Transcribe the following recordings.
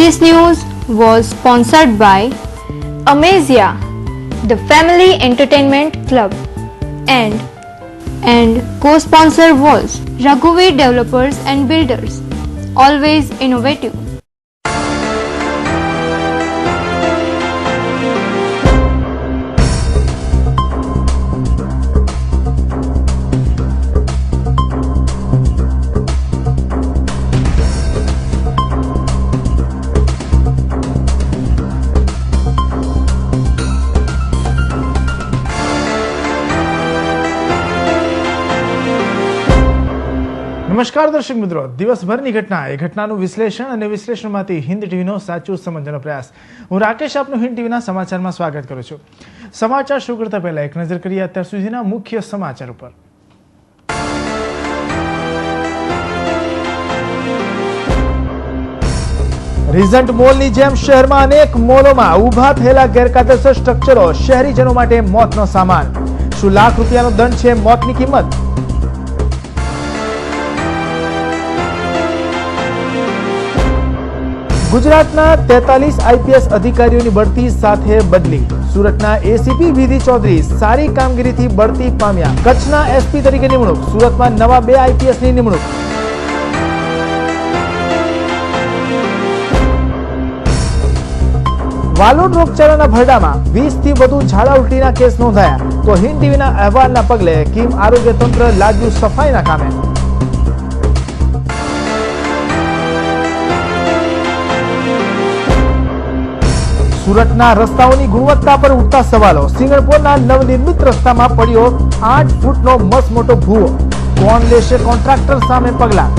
This news was sponsored by Amazia, the Family Entertainment Club, and co-sponsor was Raghuveer Developers and Builders, always innovative. નમસ્કાર દર્શક મિત્રો, દિવસભરની ઘટના એ ઘટનાનું વિશ્લેષણ અને વિશ્લેષણમાંથી હિન્દ ટીવીનો સાચું સમજવાનો પ્રયાસ. હું રાકેશ આપનું હિન્દ ટીવીના સમાચારમાં સ્વાગત કરું છું. સમાચાર શરૂ કરતા પહેલા એક નજર કરીએ અત્યાર સુધીના મુખ્ય સમાચાર ઉપર. રીજન્ટ મોલની જેમ શહેરમાં અનેક મોલોમાં ઊભા થયેલા ગેરકાયદેસર સ્ટ્રક્ચરો શહેરીજનો માટે મોતનો સામાન. શું લાખ રૂપિયાનો દંડ છે મોતની કિંમત? ગુજરાતના 43 આઈપીએસ અધિકારીઓની બઢતી સાથે બદલી. સુરતના એસીપી વિધિ ચૌધરી સારી કામગીરીથી બઢતી પામ્યા. કચ્છના એસપી તરીકે નિમણૂક. સુરતમાં નવા 2 આઈપીએસની નિમણૂક. વાલોડ રોગચાળાના ભરડામાં 20 થી વધુ ઝાડા ઉલટીના કેસ નોંધાયા. તો હિન્દ ટીવીના અહેવાલના પગલે કીમ આરોગ્ય તંત્ર લાગ્યું સફાઈના કામે. સુરતના રસ્તાઓની ગુણવત્તા પર ઉઠતા સવાલો. સિંગણપોરના નવનિર્મિત રસ્તામાં પડ્યો 8 ફૂટનો મસ્ત મોટો ભૂવો. કોણ લેશે કોન્ટ્રાક્ટર સામે પગલાં?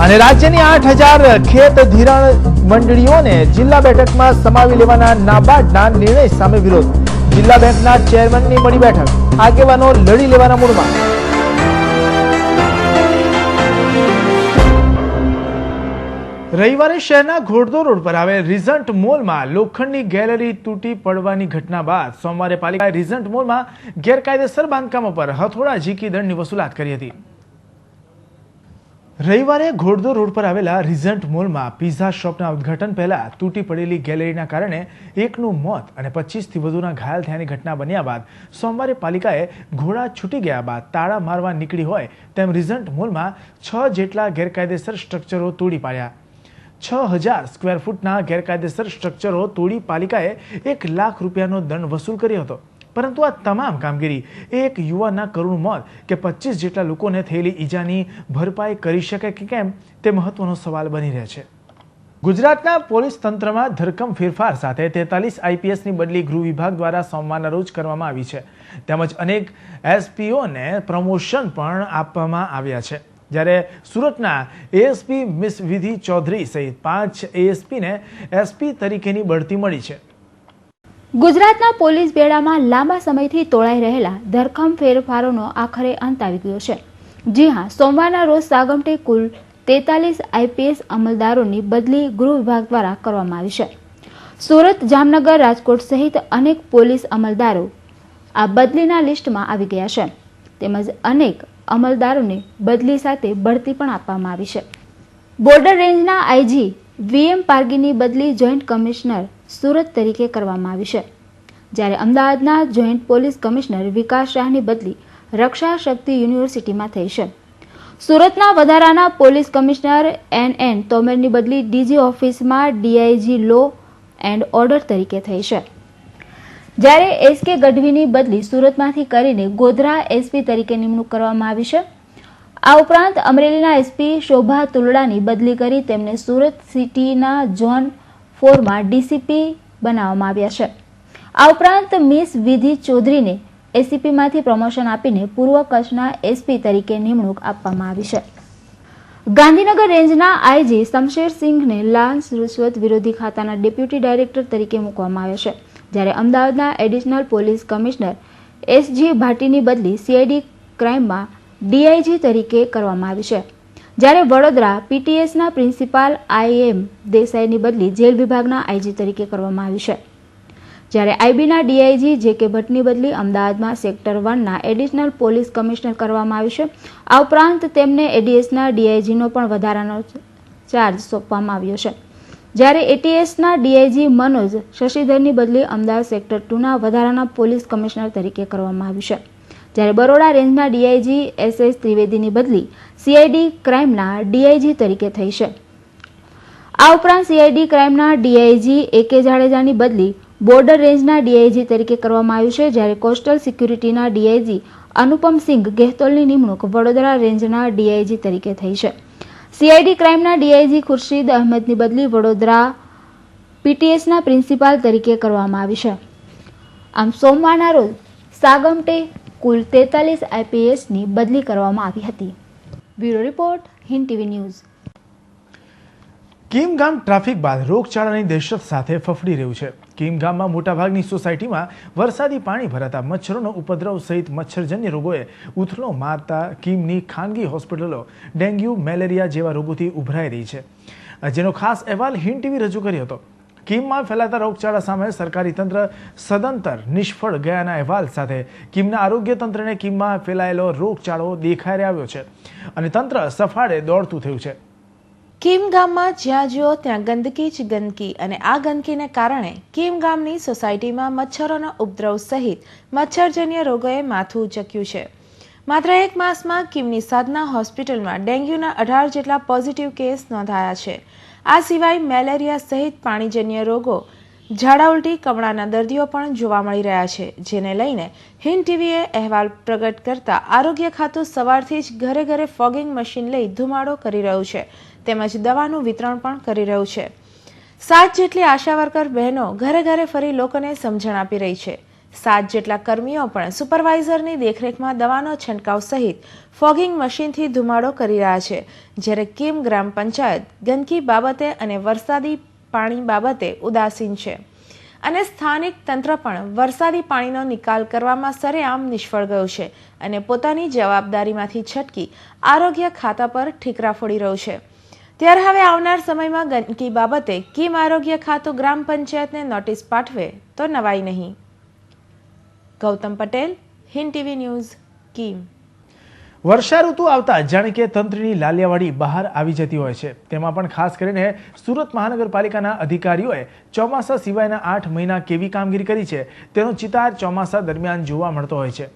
અને રાજ્યની 8000 ખેત ધિરાણ મંડળીઓને જિલ્લા બેઠકમાં સમાવી લેવાના નાબાર્ડના નિર્ણય સામે વિરોધ. જિલ્લા બેંકના ચેરમેનની મળી બેઠક. આગેવાનો લડી લેવાના મૂડમાં. રવિવારે શહેરના ઘોડદોર રોડ પર આવેલ રીજન્ટ મોલમાં લોખંડની ગેલેરી તૂટી પડવાની ઘટના બાદ સોમવારે પાલિકાએ રીજન્ટ મોલમાં ગેરકાયદેસર બાંધકામો પર હથોડા ઝીકી દંડની વસૂલાત કરી હતી. રવિવારે ઘોડદોર રોડ પર આવેલા રીજન્ટ મોલમાં પિઝા શોપના ઉદ્ઘાટન પહેલા તૂટી પડેલી ગેલેરીના કારણે એકનું મોત અને 25 થી વધુના ઘાયલ થયાની ઘટના બન્યા બાદ સોમવારે પાલિકાએ ઘોડા છૂટી ગયા બાદ તાળા મારવા નીકળી હોય તેમ રીજન્ટ મોલમાં 6 જેટલા ગેરકાયદેસર સ્ટ્રક્ચરો તોડી પાડ્યા. 6000 સ્ક્વેર ફૂટના ગેરકાયદેસર સ્ટ્રક્ચરો તોડી પાલિકાએ 1 લાખ રૂપિયાનો દંડ વસૂલ કર્યો હતો. પરંતુ આ તમામ કામગીરી એક યુવાનના કરુણ મોત કે 25 જેટલા લોકોને થયેલી ઈજાની ભરપાઈ કરી શકે કે કેમ તે મહત્વનો સવાલ બની રહે છે. ગુજરાતના પોલીસ તંત્રમાં ધરખમ ફેરફાર સાથે 43 આઈપીએસની બદલી ગૃહ વિભાગ દ્વારા સોમવારના રોજ કરવામાં આવી છે. તેમજ અનેક એસપીઓને પ્રમોશન પણ આપવામાં આવ્યા છે. જ્યારે સુરતના એએસપી મિસ વિધિ ચૌધરી સહિત 5 એએસપીને એસપી તરીકેની બઢતી મળી છે. ગુજરાતના પોલીસ બેડામાં લાંબા સમયથી તોળાઈ રહેલા ધરખમ ફેરફારોનો આખરે અંત આવી ગયો છે. જી હા, સોમવારના રોજ સાગમટે કુલ 43 આઈપીએસ અમલદારોની બદલી ગૃહ વિભાગ દ્વારા કરવામાં આવી છે. સુરત, જામનગર, રાજકોટ સહિત અનેક પોલીસ અમલદારો આ બદલીના લિસ્ટમાં આવી ગયા છે. તેમજ અનેક અમલદારોને બદલી સાથે બઢતી પણ આપવામાં આવી છે. બોર્ડર રેન્જના આઈજી વીએમ પારગીની બદલી જોઈન્ટ કમિશનર સુરત તરીકે કરવામાં આવી છે. જ્યારે અમદાવાદના જોઈન્ટ પોલીસ કમિશનર વિકાસ શાહની બદલી રક્ષા શક્તિ યુનિવર્સિટીમાં થઈ છે. સુરતના વધારાના પોલીસ કમિશનર એનએન તોમરની બદલી ડીજી ઓફિસમાં ડીઆઈજી લો એન્ડ ઓર્ડર તરીકે થઈ છે. જ્યારે એસકે ગઢવીની બદલી સુરતમાંથી કરીને ગોધરા એસપી તરીકે નિમણૂક કરવામાં આવી છે. આ ઉપરાંત અમરેલીના એસપી શોભા તુલડાની બદલી કરી તેમને સુરત સિટીના ઝોન 4માં ડીસીપી બનાવવામાં આવ્યા છે. આ ઉપરાંત મિસ વિધિ ચૌધરીને એસીપીમાંથી પ્રમોશન આપીને પૂર્વ કચ્છના એસપી તરીકે નિમણૂક આપવામાં આવી છે. ગાંધીનગર રેન્જના આઈજી શમશેરસિંઘને લાંચ રૂશ્વત વિરોધી ખાતાના ડેપ્યુટી ડાયરેક્ટર તરીકે મૂકવામાં આવ્યા છે. જ્યારે અમદાવાદના એડિશનલ પોલીસ કમિશનર એસજી ભાટીની બદલી સીઆઈડી ક્રાઇમમાં ડીઆઈજી તરીકે કરવામાં આવી છે. જ્યારે વડોદરા પીટીએસના પ્રિન્સિપાલ આઈએમ દેસાઈની બદલી જેલ વિભાગના આઈજી તરીકે કરવામાં આવી છે. જ્યારે આઈબીના ડીઆઈજી જે કે ભટ્ટની બદલી અમદાવાદમાં સેક્ટર 1ના એડિશનલ પોલીસ કમિશનર કરવામાં આવ્યું છે. આ ઉપરાંત તેમને એડીએસના ડીઆઈજીનો પણ વધારાનો ચાર્જ સોંપવામાં આવ્યો છે. જ્યારે એટીએસના ડીઆઈજી મનોજ શશિધરની બદલી અમદાવાદ સેક્ટર 2ના વધારાના પોલીસ કમિશનર તરીકે કરવામાં આવ્યું છે. જ્યારે બરોડા રેન્જના ડીઆઈજી એસએસ ત્રિવેદીની બદલી સીઆઈડી ક્રાઇમના ડીઆઈજી તરીકે થઈ છે. આ ઉપરાંત સીઆઈડી ક્રાઇમના ડીઆઈજી એકે જાડેજાની બદલી બોર્ડર રેન્જના ડીઆઈજી તરીકે કરવામાં આવ્યું છે. જ્યારે કોસ્ટલ સિક્યુરિટીના ડીઆઈજી અનુપમસિંહ ગેહતોલની નિમણૂક વડોદરા રેન્જના ડીઆઈજી તરીકે થઈ છે. સીઆઈડી ક્રાઇમના ડીઆઈજી ખુરશીદ અહેમદની બદલી વડોદરા પીટીએસના પ્રિન્સિપાલ તરીકે કરવામાં આવી છે. આમ સોમવારના રોજ સાગમટે કુલ 43 આઈપીએસની બદલી કરવામાં આવી હતી. Bureau report, Hind TV news. Kim ગામ ટ્રાફિક બાદ રોગચાળાની દહેશત સાથે ફફડી રહ્યું છે. કીમ ગામમાં મોટાભાગની સોસાયટીમાં વરસાદી પાણી ભરાતા મચ્છરોનો ઉપદ્રવ સહિત મચ્છરજન્ય રોગોએ ઉથલો મારતા કીમની ખાનગી હોસ્પિટલો ડેન્ગ્યુ, મેલેરિયા જેવા રોગોથી ઉભરાઈ રહી છે, જેનો ખાસ અહેવાલ હિન્દ ટીવી રજૂ કર્યો હતો. કીમમાં ફેલાતા રોગચાળા સામે સરકારી તંત્ર સદંતર નિષ્ફળ ગયાના અહેવાલ સાથે કીમના આરોગ્ય તંત્રને કીમમાં ફેલાયેલો રોગચાળો દેખાઈ આવ્યો છે અને તંત્ર સફાળે દોડતું થયું છે. કીમ ગામમાં જ્યાં જુઓ ત્યાં ગંદકી જ ગંદકી અને આ ગંદકીને કારણે કીમ ગામની સોસાયટીમાં મચ્છરોનો ઉપદ્રવ સહિત મચ્છરજન્ય રોગોએ માથું ઉચક્યું છે. માત્ર એક માસમાં કીમની સાધના હોસ્પિટલમાં ડેન્ગ્યુના 18 જેટલા પોઝિટિવ કેસ નોંધાયા છે. આ સિવાય મેલેરિયા સહિત પાણીજન્ય રોગો, ઝાડા ઉલટી, કમળાના દર્દીઓ પણ જોવા મળી રહ્યા છે, જેને લઈને હિન્દ ટીવીએ અહેવાલ પ્રગટ કરતા આરોગ્ય ખાતું સવારથી જ ઘરે ઘરે ફોગિંગ મશીન લઈ ધુમાડો કરી રહ્યું છે તેમજ દવાનું વિતરણ પણ કરી રહ્યું છે. 7 જેટલી આશા વર્કર બહેનો ઘરે ઘરે ફરી લોકોને સમજણ આપી રહી છે. 7 જેટલા કર્મીઓ પણ સુપરવાઇઝરની દેખરેખમાં દવાનો છંટકાવ સહિત ફોગિંગ મશીનથી ધુમાડો કરી રહ્યા છે. જ્યારે કીમ ગ્રામ પંચાયત ગંદકી બાબતે અને વરસાદી પાણી બાબતે ઉદાસીન છે અને સ્થાનિક તંત્ર પણ વરસાદી પાણીનો નિકાલ કરવામાં સરેઆમ નિષ્ફળ ગયું છે અને પોતાની જવાબદારીમાંથી છટકી આરોગ્ય ખાતા પર ઠીકરા ફોડી રહ્યું છે. ત્યારે હવે આવનાર સમયમાં ગંદકી બાબતે કીમ આરોગ્ય ખાતું ગ્રામ પંચાયતને નોટિસ પાઠવે તો નવાઈ નહીં. Gautam Patel, Hind TV news, Kim. વર્ષા ઋતુ આવતા જાણે કે તંત્રની લાલિયાવાડી બહાર આવી જતી હોય છે. તેમાં પણ ખાસ કરીને સુરત મહાનગરપાલિકાના અધિકારીઓએ ચોમાસા સિવાયના 8 મહિના કેવી કામગીરી કરી છે તેનો ચિતાર ચોમાસા દરમિયાન જોવા મળતો હોય છે.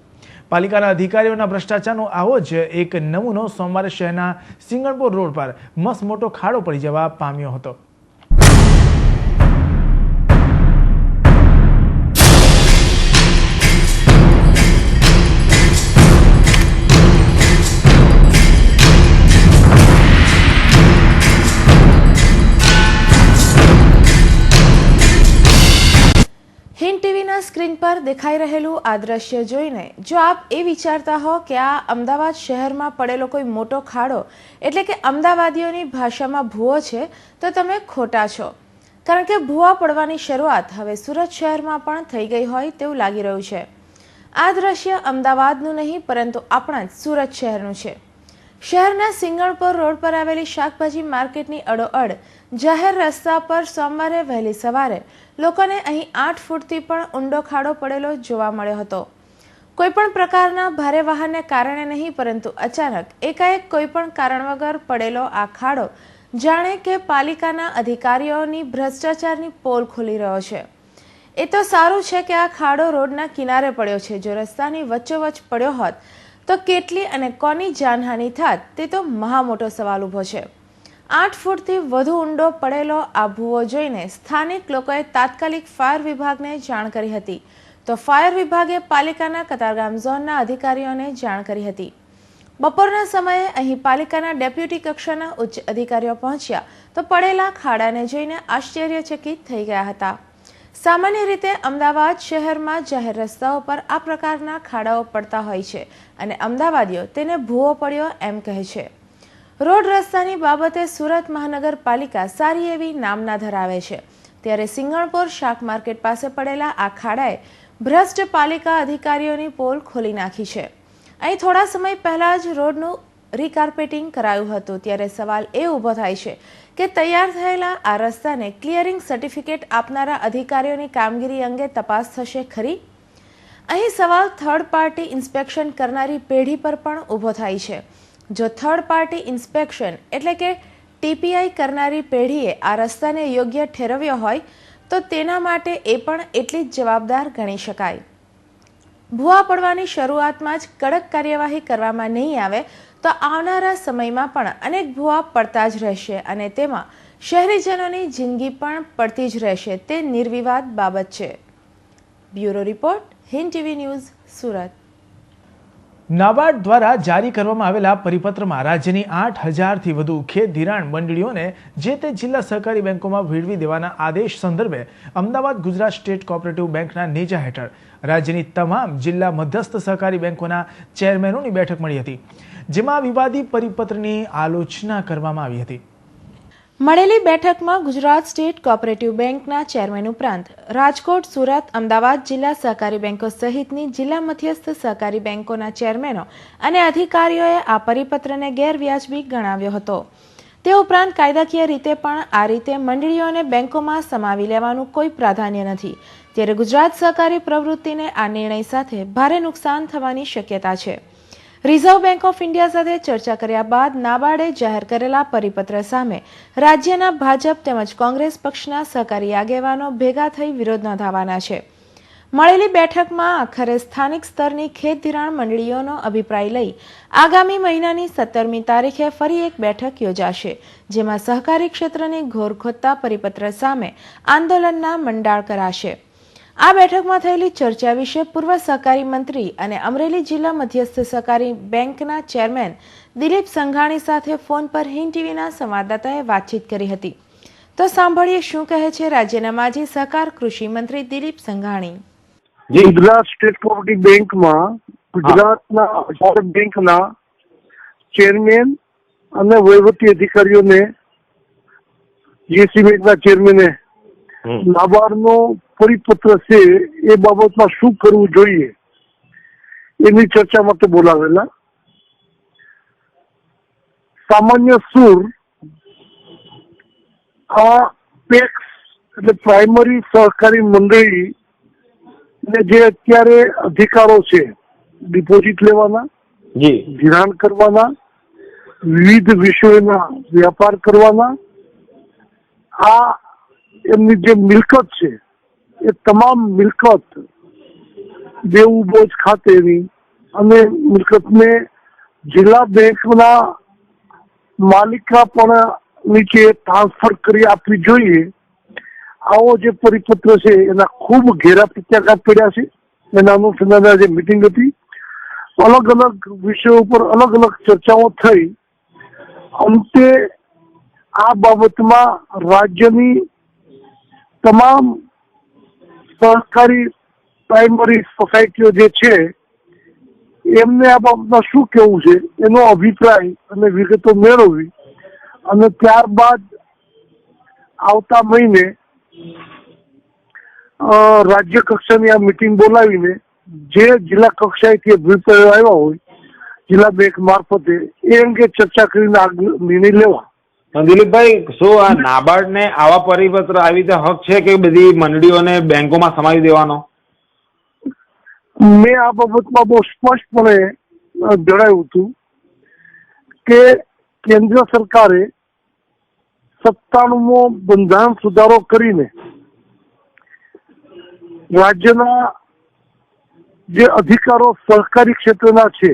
પાલિકાના અધિકારીઓના ભ્રષ્ટાચારનો આવો જ એક નમૂનો સોમવારે શહેરના સિંગણપોર રોડ પર મસ્ત મોટો ખાડો પડી જવા પામ્યો હતો. હિન્દ ટીવીના સ્ક્રીન પર દેખાઈ રહેલું આ દ્રશ્ય જોઈને જો આપ એ વિચારતા હો કે આ અમદાવાદ શહેરમાં પડેલો કોઈ મોટો ખાડો એટલે કે અમદાવાદીઓની ભાષામાં ભૂવો છે તો તમે ખોટા છો. કારણ કે ભૂવા પડવાની શરૂઆત હવે સુરત શહેરમાં પણ થઈ ગઈ હોય તેવું લાગી રહ્યું છે. આ દ્રશ્ય અમદાવાદનું નહીં પરંતુ આપણા જ સુરત શહેરનું છે. શહેરના સિંગણપોર રોડ પર આવેલી શાકભાજી માર્કેટની અડોઅડ જાહેર રસ્તા પર સોમવારે વહેલી સવારે લોકોને અહીં 8 ફૂટથી પણ ઊંડો ખાડો પડેલો જોવા મળ્યો હતો. કોઈપણ પ્રકારના ભારે વાહનને કારણે નહીં પરંતુ અચાનક એકાએક કોઈપણ કારણ વગર પડેલો આ ખાડો જાણે કે પાલિકાના અધિકારીઓની ભ્રષ્ટાચારની પોલ ખોલી રહ્યો છે. એ તો સારું છે કે આ ખાડો રોડના કિનારે પડ્યો છે. જો રસ્તાની વચ્ચોવચ્ચ પડ્યો હોત તો કેટલી અને કોની જાનહાનિ થાત તે તો મહા મોટો સવાલ ઊભો છે. 8 ફૂટથી વધુ ઊંડો પડેલો આ ભૂવો જોઈને સ્થાનિક લોકોએ તાત્કાલિક ફાયર વિભાગને જાણ કરી હતી તો ફાયર વિભાગે પાલિકાના કતારગામ ઝોનના અધિકારીઓને જાણ કરી હતી. બપોરના સમયે અહીં પાલિકાના ડેપ્યુટી કક્ષાના ઉચ્ચ અધિકારીઓ પહોંચ્યા તો પડેલા ખાડાને જોઈને આશ્ચર્યચકિત થઈ ગયા હતા. સામાન્ય રીતે અમદાવાદ શહેરમાં જાહેર રસ્તાઓ પર આ પ્રકારના ખાડાઓ પડતા હોય છે અને અમદાવાદીઓ તેને ભૂવો પડ્યો એમ કહે છે. રોડ રસ્તાની બાબતે સુરત મહાનગરપાલિકા સારી એવી નામના ધરાવે છે ત્યારે સિંગણપોર શાક માર્કેટ પાસે પડેલા આ ખાડાએ ભ્રષ્ટ પાલિકા અધિકારીઓની પોલ ખોલી નાખી છે. અહીં થોડા સમય પહેલા જ રોડનું રીકાર્પેટિંગ કરાયું હતું ત્યારે સવાલ એ ઊભો થાય છે કે તૈયાર થયેલા આ રસ્તાને ક્લિયરિંગ સર્ટિફિકેટ આપનારા અધિકારીઓની કામગીરી અંગે તપાસ થશે ખરી? અહીં સવાલ થર્ડ પાર્ટી ઇન્સ્પેક્શન કરનારી પેઢી પર પણ ઊભો થાય છે. જો થર્ડ પાર્ટી ઇન્સ્પેક્શન એટલે કે TPI કરનારી પેઢીએ આ રસ્તાને યોગ્ય ઠેરવ્યો હોય તો તેના માટે એ પણ એટલી જ જવાબદાર ગણી શકાય. ભૂવા પડવાની શરૂઆતમાં જ કડક કાર્યવાહી કરવામાં નહીં આવે તો આવનારા સમયમાં પણ અનેક ભૂવા પડતા જ રહેશે અને તેમાં શહેરીજનોની જિંદગી પણ પડતી જ રહેશે તે નિર્વિવાદ બાબત છે. Bureau report, Hind TV news, Surat. NABARD દ્વારા જારી કરવામાં આવેલા પરિપત્રમાં રાજ્યની 8,000થી વધુ ખેત ધિરાણ મંડળીઓને જે તે જિલ્લા સહકારી બેંકોમાં ભેળવી દેવાના આદેશ સંદર્ભે અમદાવાદ ગુજરાત સ્ટેટ કોઓપરેટિવ બેંકના નેજા હેઠળ રાજ્યની તમામ જિલ્લા મધ્યસ્થ સહકારી બેંકોના ચેરમેનોની બેઠક મળી હતી, જેમાં વિવાદી પરિપત્રની આલોચના કરવામાં આવી હતી. મળેલી બેઠકમાં ગુજરાત સ્ટેટ કોઓપરેટિવ બેંકના ચેરમેન ઉપરાંત રાજકોટ, સુરત, અમદાવાદ જિલ્લા સહકારી બેંકો સહિતની જિલ્લા મધ્યસ્થ સહકારી બેંકોના ચેરમેનો અને અધિકારીઓએ આ પરિપત્રને ગેરવ્યાજબી ગણાવ્યો હતો. તે ઉપરાંત કાયદાકીય રીતે પણ આ રીતે મંડળીઓને બેંકોમાં સમાવી લેવાનું કોઈ પ્રાધાન્ય નથી, ત્યારે ગુજરાત સહકારી પ્રવૃત્તિને આ નિર્ણય સાથે ભારે નુકસાન થવાની શક્યતા છે. રિઝર્વ બેંક ઓફ ઇન્ડિયા સાથે ચર્ચા કર્યા બાદ નાબાર્ડે જાહેર કરેલા પરિપત્ર સામે રાજ્યના ભાજપ તેમજ કોંગ્રેસ પક્ષના સહકારી આગેવાનો ભેગા થઈ વિરોધ નોંધાવવાના છે. મળેલી બેઠકમાં આખરે સ્થાનિક સ્તરની ખેત ધિરાણ મંડળીઓનો અભિપ્રાય લઈ આગામી મહિનાની 17મી તારીખે ફરી એક બેઠક યોજાશે, જેમાં સહકારી ક્ષેત્રની ઘોર ખોદતા પરિપત્ર સામે આંદોલનના મંડાણ કરાશે. આ બેઠકમાં થયેલી ચર્ચા વિશે પૂર્વ સહકારી મંત્રી અને અમરેલી જિલ્લા મધ્યસ્થ સહકારી બેંકના ચેરમેન દિલીપ સંઘાણી સાથે ફોન પર હિન્દ TVના સંવાદદાતાએ વાતચીત કરી હતી. તો સાંભળીએ શું કહે છે રાજ્યના માજી સહકાર કૃષિ મંત્રી દિલીપ સંઘાણી. ગુજરાત સ્ટેટ કોઓપરેટિવ બેંકમાં ગુજરાતના બેંકના ચેરમેન અને વહીવટી અધિકારીઓને જીએસસી બેંકના ચેરમેને નાબાર્ડનો પરિપત્ર છે એ બાબતમાં શું કરવું જોઈએ એની ચર્ચા માટે બોલાવેલા. સામાન્ય સૂર આ પેક્સ એટલે પ્રાઇમરી સહકારી મંડળી ને જે અત્યારે અધિકારો છે ડિપોઝિટ લેવાના, ધિરાણ કરવાના, વિવિધ વિષયોના વ્યાપાર કરવાના, આ એમની જે મિલકત છે એ તમામ મિલકત દેવું બોજ ખાતેની અને મિલકતને જિલ્લા બેંકના માલિકાપણા નીચે ટ્રાન્સફર કરી આપવી જોઈએ. આવો જે પરિપત્ર છે એના ખૂબ ઘેરા પ્રત્યાઘાત પડ્યા છે. એના અનુસંધાને જે મિટિંગ હતી, અલગ અલગ વિષયો ઉપર અલગ અલગ ચર્ચાઓ થઈ. અંતે આ બાબતમાં રાજ્યની તમામ સહકારી પ્રાઇમરી સોસાયટીઓ જે છે એમને આ બાબતમાં શું કહેવું છે એનો અભિપ્રાય અને વિગતો મેળવવી અને ત્યારબાદ આવતા મહિને રાજ્ય કક્ષાની આ મિટિંગ બોલાવીને જે જિલ્લા કક્ષાએથી અભિપ્રાયો આવ્યા હોય જિલ્લા બેંક મારફતે એ અંગે ચર્ચા કરીને આગળ નિર્ણય લેવા. દિલીપભાઈ, શું આ નાબાર્ડ ને આવા પરિપત્ર આવી રીતે હક છે કે બધી મંડળીઓને બેંકોમાં સમાવી દેવાનો? મેં આ બાબતમાં બહુ સ્પષ્ટપણે જણાવ્યું હતું કે કેન્દ્ર સરકારે 97મો બંધારણ સુધારો કરીને રાજ્યના જે અધિકારો સહકારી ક્ષેત્રના છે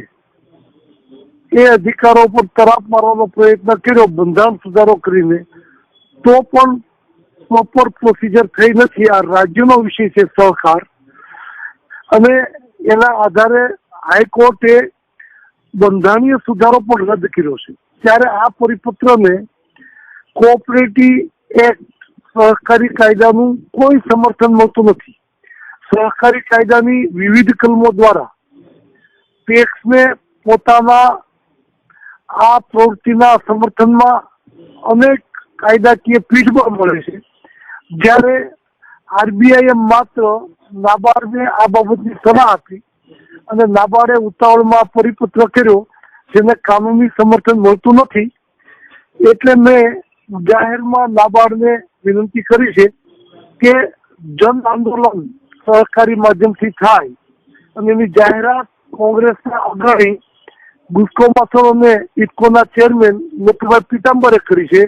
એ અધિકારો પર તરાપ મારવાનો પ્રયત્ન કર્યો બંધારણ સુધારો કરીને, તો પણ પ્રોપર પ્રોસિજર થઈ નથી. આ રાજ્યનો વિષય છે સહકાર, અને એના આધારે હાઈકોર્ટે બંધારણીય સુધારો પણ રદ કર્યો છે. ત્યારે આ પરિપત્રને કોઓપરેટિવ એક્ટ સહકારી કાયદાનું કોઈ સમર્થન મળતું નથી. સહકારી કાયદાની વિવિધ કલમો દ્વારા ટેક્સને પોતાના આ પ્રવૃત્તિના સમર્થનમાં અનેક કાયદાકીય પીઠબળ મળે છે, જ્યારે RBI માત્ર નાબાર્ડને આ બાબતની સલાહ આપી અને નાબાર્ડે ઉતાવળમાં પરિપત્ર કર્યો જેને કાનૂની સમર્થન મળતું નથી. એટલે મેં જાહેરમાં નાબાર્ડને વિનંતી કરી છે કે જન આંદોલન સહકારી માધ્યમથી થાય અને એની જાહેરાત કોંગ્રેસના અગ્રણી ગુસ્કો માથર અને ઇફકોના ચેરમેન મોતીભાઈ પીતાંબરે કરી છે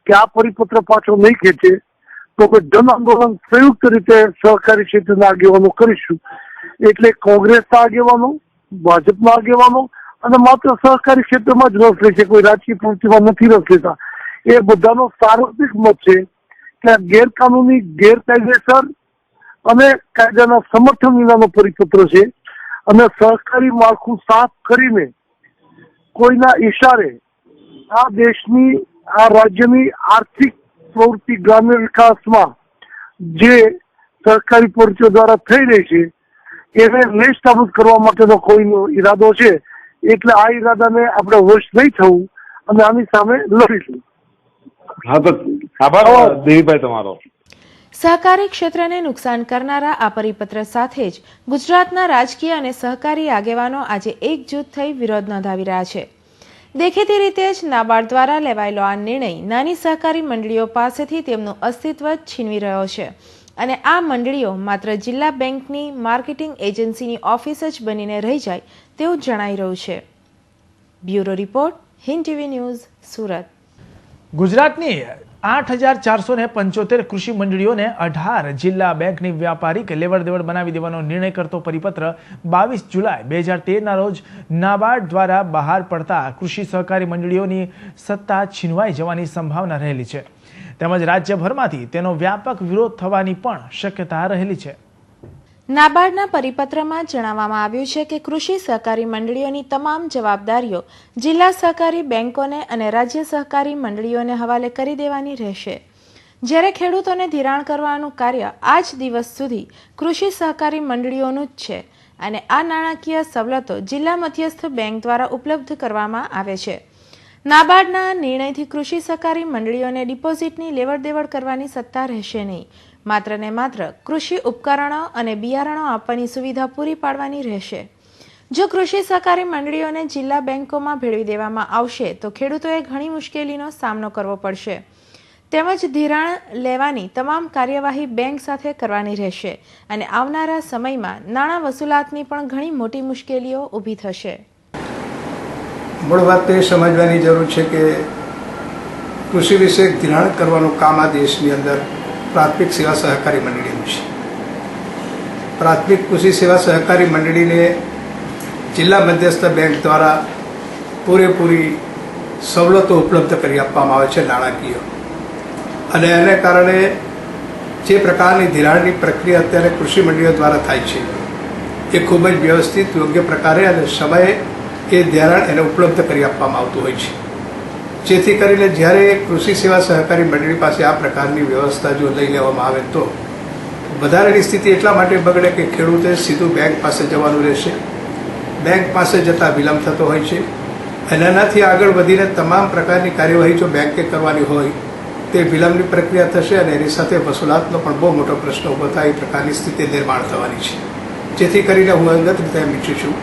કે આ પરિપત્ર પાછો નહીં ખેંચે તો જન આંદોલન સંયુક્ત રીતે સહકારી ક્ષેત્રના આગેવાનો કરીશું. એટલે કોંગ્રેસના આગેવાનો, ભાજપના આગેવાનો અને માત્ર સહકારી ક્ષેત્રમાં જ રસ લે છે, કોઈ રાજકીય પ્રવૃત્તિમાં નથી રસ લેતા. એ બધાનો સાર્વત્રિક મત છે કે આ ગેરકાનૂની, ગેરકાયદેસર અને કાયદાના સમર્થન વિનાનો પરિપત્ર છે અને સહકારી માળખું સાફ કરીને કોઈના ઈશારે આ દેશની, આ રાજ્યની આર્થિક પ્રવૃત્તિ, ગ્રામ્ય વિકાસમાં જે સહકારી પ્રવૃત્તિઓ દ્વારા થઈ રહી છે એને નિષ્ઠાભૂત કરવા માટેનો કોઈનો ઈરાદો છે. એટલે આ ઈરાદાને આપણે વશ નહીં થવું અને આની સામે લડીશું. હા, તો આભાર દેવીભાઈ તમારો. સહકારી ક્ષેત્રને નુકસાન કરનારા આ પરિપત્ર સાથે જ ગુજરાતના રાજકીય અને સહકારી આગેવાનો આજે એકજૂથ થઈ વિરોધ નોંધાવી રહ્યા છે. દેખીતી રીતે જ નાબાર્ડ દ્વારા લેવાયેલો આ નિર્ણય નાની સહકારી મંડળીઓ પાસેથી તેમનું અસ્તિત્વ છીનવી રહ્યો છે અને આ મંડળીઓ માત્ર જિલ્લા બેંકની માર્કેટિંગ એજન્સીની ઓફિસ જ બનીને રહી જાય તેવું જણાઈ રહ્યું છે. Bureau report, Hind TV news, Surat. ગુજરાતની 8,475 કૃષિ મંડળીઓને 18 જિલ્લા બેંકની વ્યાપારિક લેવડ દેવડ બનાવી દેવાનો નિર્ણય કરતો પરિપત્ર 22 જુલાઈ 2013ના રોજ નાબાર્ડ દ્વારા બહાર પડતા કૃષિ સહકારી મંડળીઓની સત્તા છીનવાઈ જવાની સંભાવના રહેલી છે. તેમજ રાજ્યભરમાંથી તેનો વ્યાપક વિરોધ થવાની પણ શક્યતા રહેલી છે. નાબાર્ડના પરિપત્રમાં જણાવવામાં આવ્યું છે કે કૃષિ સહકારી મંડળીઓની તમામ જવાબદારીઓ જિલ્લા સહકારી બેંકોને અને રાજ્ય સહકારી મંડળીઓને હવાલે કરી દેવાની રહેશે. જ્યારે ખેડૂતોને ધિરાણ કરવાનું કાર્ય આજ દિવસ સુધી કૃષિ સહકારી મંડળીઓનું જ છે અને આ નાણાકીય સવલતો જિલ્લા મધ્યસ્થ બેંક દ્વારા ઉપલબ્ધ કરવામાં આવે છે. નાબાર્ડના નિર્ણયથી કૃષિ સહકારી મંડળીઓને ડિપોઝિટની લેવડ દેવડ કરવાની સત્તા રહેશે નહીં. માત્ર ને માત્ર કૃષિ ઉપકરણો અને બિયારણો આપવાની સુવિધા પૂરી પાડવાની રહેશે. જો કૃષિ સહકારી મંડળીઓને જિલ્લા બેંકોમાં ભેળવી દેવામાં આવશે તો ખેડૂતોએ ઘણી મુશ્કેલીનો સામનો કરવો પડશે. તેમજ ધિરાણ લેવાની તમામ કાર્યવાહી બેંક સાથે કરવાની રહેશે અને આવનારા સમયમાં નાણાં વસૂલાતની પણ ઘણી મોટી મુશ્કેલીઓ ઊભી થશે. મૂળ વાત તો એ સમજવાની જરૂર છે કે કૃષિ વિશે ધિરાણ કરવાનું કામ આ દેશની અંદર પ્રાથમિક સેવા સહકારી મંડળીનું છે. પ્રાથમિક કૃષિ સેવા સહકારી મંડળીને જિલ્લા મધ્યસ્થ બેંક દ્વારા પૂરેપૂરી સવલતો ઉપલબ્ધ કરી આપવામાં આવે છે નાણાકીય, અને એને કારણે જે પ્રકારની ધિરાણની પ્રક્રિયા અત્યારે કૃષિ મંડળીઓ દ્વારા થાય છે એ ખૂબ જ વ્યવસ્થિત, યોગ્ય પ્રકારે અને સમયે એ ધિરાણ એને ઉપલબ્ધ કરી આપવામાં આવતું હોય છે. જેથી કરીને જ્યારે કૃષિ સેવા સહકારી મંડળી પાસે આ પ્રકારની વ્યવસ્થા જો લઈ લેવામાં આવે તો વધારેની સ્થિતિ એટલા માટે બગડે કે ખેડૂતે સીધું બેંક પાસે જવાનું રહેશે. બેંક પાસે જતાં વિલંબ થતો હોય છે અને એનાથી આગળ વધીને તમામ પ્રકારની કાર્યવાહી જો બેંકે કરવાની હોય તે વિલંબની પ્રક્રિયા થશે અને એની સાથે વસૂલાતનો પણ બહુ મોટો પ્રશ્ન ઊભો થાય એ પ્રકારની સ્થિતિ નિર્માણ થવાની છે. જેથી કરીને હું અંગત રીતે એમ ઈચ્છું છું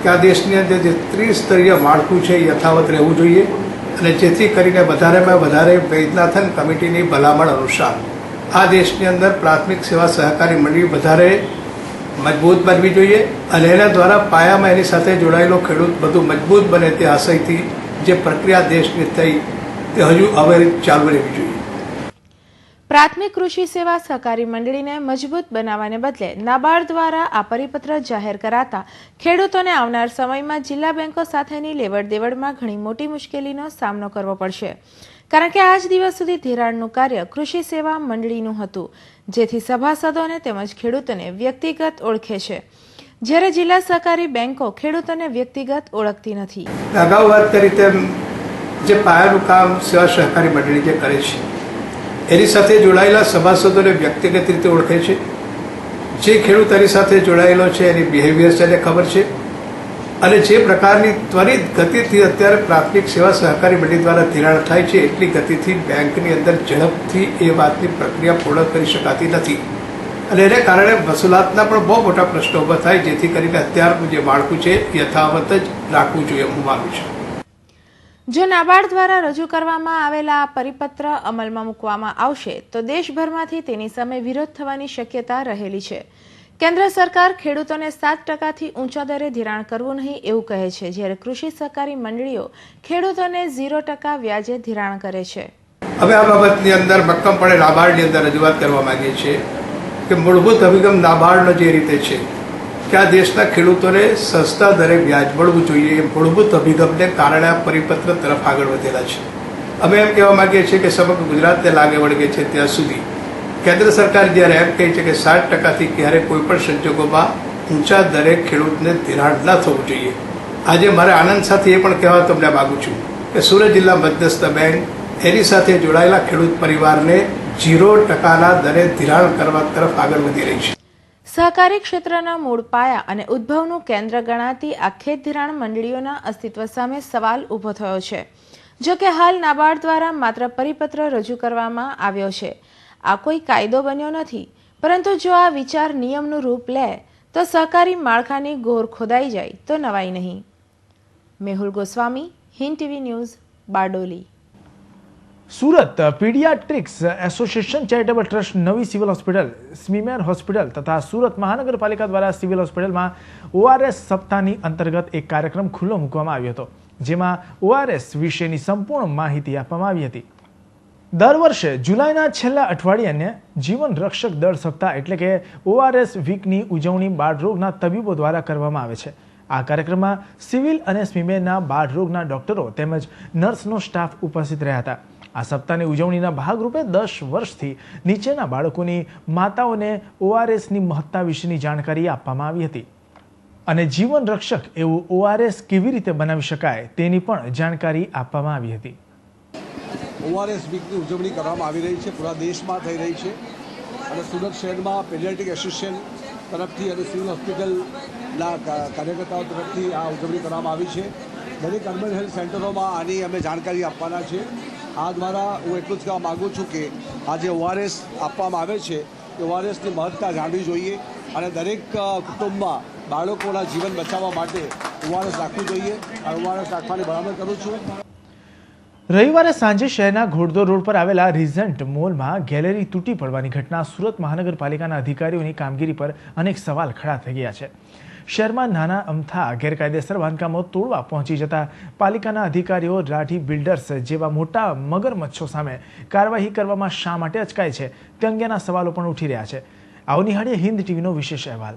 કે આ દેશની અંદર જે ત્રિસ્તરીય માળખું છે એ યથાવત રહેવું જોઈએ અને જેથી કરીને વધારેમાં વધારે વૈદ્યનાથન કમિટીની ભલામણ અનુસાર આ દેશની અંદર પ્રાથમિક સેવા સહકારી મંડળી વધારે મજબૂત બનવી જોઈએ અને એના દ્વારા પાયામાં એની સાથે જોડાયેલો ખેડૂત બધું મજબૂત બને તે આશયથી જે પ્રક્રિયા દેશની થઈ તે હજુ હવે ચાલુ રહેવી જોઈએ. પ્રાથમિક કૃષિ સેવા સહકારી મંડળીને મજબૂત બનાવવાને બદલે નાબાર્ડ દ્વારા આ પરિપત્ર જાહેર કરાતા ખેડૂતોને આવનાર સમયમાં જિલ્લા બેંકો સાથેની લેવડ દેવડમાં ઘણી મોટી મુશ્કેલીનો સામનો કરવો પડશે. કારણ કે આજ દિવસ સુધી ધિરાણનું કાર્ય કૃષિ સેવા મંડળીનું હતું, જેથી સભાસદોને તેમજ ખેડૂતોને વ્યક્તિગત ઓળખે છે, જ્યારે જિલ્લા સહકારી બેંકો ખેડૂતોને વ્યક્તિગત ઓળખતી નથી. અગાઉ વાત કરી તેમ જે પાયાનું કામ સેવા સહકારી મંડળી જે કરે છે એની સાથે જોડાયેલા સભાસદોને વ્યક્તિગત રીતે ઓળખે છે. જે ખેડૂત એની સાથે જોડાયેલો છે એની બિહેવિયર છે એને ખબર છે અને જે પ્રકારની ત્વરિત ગતિથી અત્યારે પ્રાથમિક સેવા સહકારી મંડળી દ્વારા ધિરાણ થાય છે એટલી ગતિથી બેંકની અંદર ઝડપથી એ વાતની પ્રક્રિયા પૂર્ણ કરી શકાતી નથી અને એને કારણે વસૂલાતના પણ બહુ મોટા પ્રશ્નો ઊભા થાય. જેથી કરીને અત્યારનું જે માળખું છે યથાવત જ રાખવું જોઈએ હું માનું છું. જો નાબાર્ડ દ્વારા રજૂ કરવામાં આવેલા આ પરિપત્ર અમલમાં મૂકવામાં આવશે તો દેશભરમાંથી તેની સામે વિરોધ થવાની શક્યતા રહેલી છે. કેન્દ્ર સરકાર ખેડૂતોને 7%થી ઊંચા દરે ધિરાણ કરવું નહીં એવું કહે છે, જ્યારે કૃષિ સહકારી મંડળીઓ ખેડૂતોને 0% વ્યાજે ધિરાણ કરે છે. અમે આ બાબતની અંદર મક્કમપણે નાબાર્ડની અંદર રજૂઆત કરવા માંગીએ છીએ કે મૂળભૂત અભિગમ નાબાર્ડનો જે રીતે છે કે આ દેશના ખેડૂતોને સસ્તા દરે વ્યાજ મળવું જોઈએ એ મૂળભૂત અભિગમને કારણે આ પરિપત્ર તરફ આગળ વધેલા છે. અમે એમ કહેવા માંગીએ છીએ કે સમગ્ર ગુજરાતને લાગે વળગે છે ત્યાં સુધી કેન્દ્ર સરકાર જ્યારે એમ કહે છે કે 7%થી ક્યારે કોઈ પણ સંજોગોમાં ઊંચા દરે ખેડૂતને ધિરાણ ન થવું જોઈએ. આજે મારે આનંદ સાથે એ પણ કહેવા તમને માગું છું કે સુરત જિલ્લા મધ્યસ્થ બેંક એની સાથે જોડાયેલા ખેડૂત પરિવારને 0%ના દરે ધિરાણ કરવા તરફ આગળ વધી રહી છે. સહકારી ક્ષેત્રના મૂળ પાયા અને ઉદ્ભવનું કેન્દ્ર ગણાતી આ ખેત ધિરાણ મંડળીઓના અસ્તિત્વ સામે સવાલ ઊભો થયો છે. જો કે હાલ નાબાર્ડ દ્વારા માત્ર પરિપત્ર રજૂ કરવામાં આવ્યો છે. આ કોઈ કાયદો બન્યો નથી, પરંતુ જો આ વિચાર નિયમનું રૂપ લે તો સહકારી માળખાની ગોર ખોદાઈ જાય તો નવાઈ નહીં. Mehul Goswami, Hind TV news, Bardoli. Surat paediatrics association charitable trust નવી સિવિલ હોસ્પિટલ, સ્મીમેર હોસ્પિટલ તથા સુરત મહાનગરપાલિકા દ્વારા સિવિલ હોસ્પિટલમાં ORS સપ્તાહની અંતર્ગત એક કાર્યક્રમ ખુલ્લો મૂકવામાં આવ્યો હતો, જેમાં ORS વિશેની સંપૂર્ણ માહિતી આપવામાં આવી હતી. દર વર્ષે જુલાઈના છેલ્લા અઠવાડિયાને જીવન રક્ષક દળ સપ્તાહ એટલે કે ORS વીકની ઉજવણી બાળરોગના તબીબો દ્વારા કરવામાં આવે છે. આ કાર્યક્રમમાં સિવિલ અને સ્મીમેરના બાળરોગના ડોક્ટરો તેમજ નર્સનો સ્ટાફ ઉપસ્થિત રહ્યા હતા. આ સપ્તાહની ઉજવણીના ભાગરૂપે 10 વર્ષથી નીચેના બાળકોની માતાઓને ORSની મહત્તા વિશેની જાણકારી આપવામાં આવી હતી અને જીવન રક્ષક એવું ORS કેવી રીતે બનાવી શકાય તેની પણ જાણકારી આપવામાં આવી હતી. ORS વીકની ઉજવણી કરવામાં આવી રહી છે, પૂરા દેશમાં થઈ રહી છે અને સુરત શહેરમાં પેડિયાટ્રિક એસોસિએશન તરફથી અને સિવિલ હોસ્પિટલના કાર્યકર્તાઓ તરફથી આ ઉજવણી કરવામાં આવી છે. દરેક અર્બન હેલ્થ સેન્ટરોમાં આની અમે જાણકારી આપવાના છે. આ દ્વારા હું એટલું જ કહેવા માગું છું કે આ જે ORS આપવામાં આવે છે એ ORSની મહત્તા જાણવી જોઈએ અને દરેક કુટુંબમાં બાળકોના જીવન બચાવવા માટે ORS રાખવું જોઈએ. આ ORS રાખવાની ભલામણ કરું છું. રવિવારે સાંજે શહેરના ઘોડદોર રોડ પર આવેલા રિઝન્ટ મોલમાં ગેલેરી તૂટી પડવાની ઘટના સુરત મહાનગરપાલિકાના અધિકારીઓની કામગીરી પર અનેક સવાલ ખડા થઈ ગયા છે. શહેરમાં નાના અમથા ગેરકાયદેસર બાંધકામો તોડવા પહોંચી જતા પાલિકાના અધિકારીઓ રાઠી બિલ્ડર્સ જેવા મોટા મગરમચ્છો સામે કાર્યવાહી કરવામાં શા માટે અચકાય છે તે અંગેના સવાલો પણ ઉઠી રહ્યા છે. આવો નિહાળીએ હિન્દ ટીવીનો વિશેષ અહેવાલ.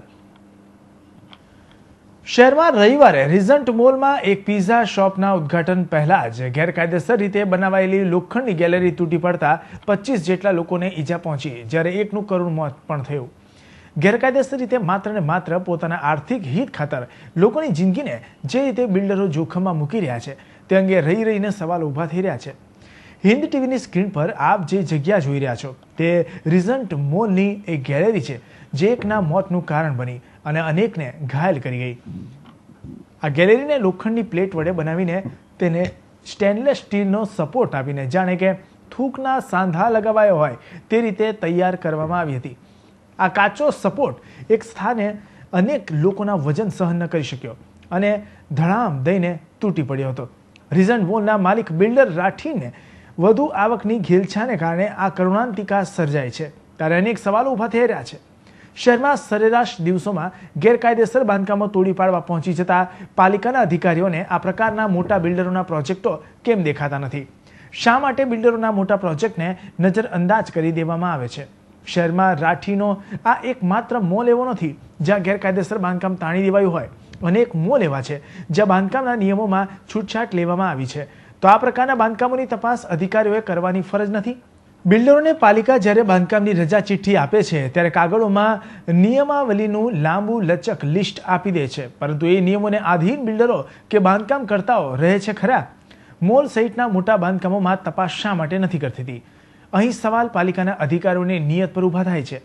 શહેરમાં રવિવારે રિઝન્ટ મોલમાં એક પિઝા શોપના ઉદ્ઘાટન પહેલા જ ગેરકાયદેસર રીતે બનાવાયેલી લોખંડની ગેલેરી તૂટી પડતા 25 જેટલા લોકોને ઈજા પહોંચી, જ્યારે એકનું કરુણ મોત પણ થયું. ગેરકાયદેસર રીતે માત્ર ને માત્ર પોતાના આર્થિક હિત ખાતર લોકોની જિંદગીને જે રીતે બિલ્ડરો જોખમમાં મૂકી રહ્યા છે તે અંગે રહી રહીને સવાલ ઊભા થઈ રહ્યા છે. હિન્દ ટીવીની સ્ક્રીન પર આપ જે જગ્યા જોઈ રહ્યા છો તે રિઝન્ટ મોલની એક ગેલેરી છે જે એકના મોતનું કારણ બની અને અનેકને ઘાયલ કરી ગઈ. આ ગેલેરીને લોખંડની પ્લેટ વડે બનાવીને તેને સ્ટેનલેસ સ્ટીલનો સપોર્ટ આપીને જાણે કે થૂકના સાંધા લગાવાયો હોય તે રીતે તૈયાર કરવામાં આવી હતી. આ કાચો સપોર્ટ એક સ્થાને અનેક લોકોના વજન સહન ન કરી શક્યો અને ધડામ દઈને તૂટી પડ્યો હતો. રિઝન્ટ મોલના માલિક બિલ્ડર રાઠીને વધુ આવકની ઘેલછાને કારણે આ કરુણાંતિકા સર્જાય છે, ત્યારે અનેક સવાલો ઊભા થઈ રહ્યા છે. શહેરમાં સરેરાશ દિવસોમાં ગેરકાયદેસર બાંધકામો તોડી પાડવા પહોંચી જતા પાલિકાના અધિકારીઓને આ પ્રકારના મોટા બિલ્ડરોના પ્રોજેક્ટો કેમ દેખાતા નથી? શા માટે બિલ્ડરોના મોટા પ્રોજેક્ટને નજરઅંદાજ કરી દેવામાં આવે છે? શહેરમાં રાઠીનો આ એકમાત્ર મોલ એવો નથી જ્યાં ગેરકાયદેસર બાંધકામ તાણી દેવાયું હોય. અનેક મોલ એવા છે જ્યાં બાંધકામના નિયમોમાં છૂટછાટ લેવામાં આવી છે. તો આ પ્રકારના બાંધકામોની તપાસ અધિકારીઓએ કરવાની ફરજ નથી? બિલ્ડરોને પાલિકા જ્યારે બાંધકામની રજા ચિઠ્ઠી આપે છે ત્યારે કાગળોમાં નિયમાવલીનું લાંબુ લચક લિસ્ટ આપી દે છે, પરંતુ એ નિયમોને આધીન બિલ્ડરો કે બાંધકામ કરતાઓ રહે છે ખરા? મોલ સહિતના મોટા બાંધકામોમાં તપાસ શા માટે નથી કરતી? અહીં સવાલ પાલિકાના અધિકારીઓની નિયત પર ઊભા થાય છે,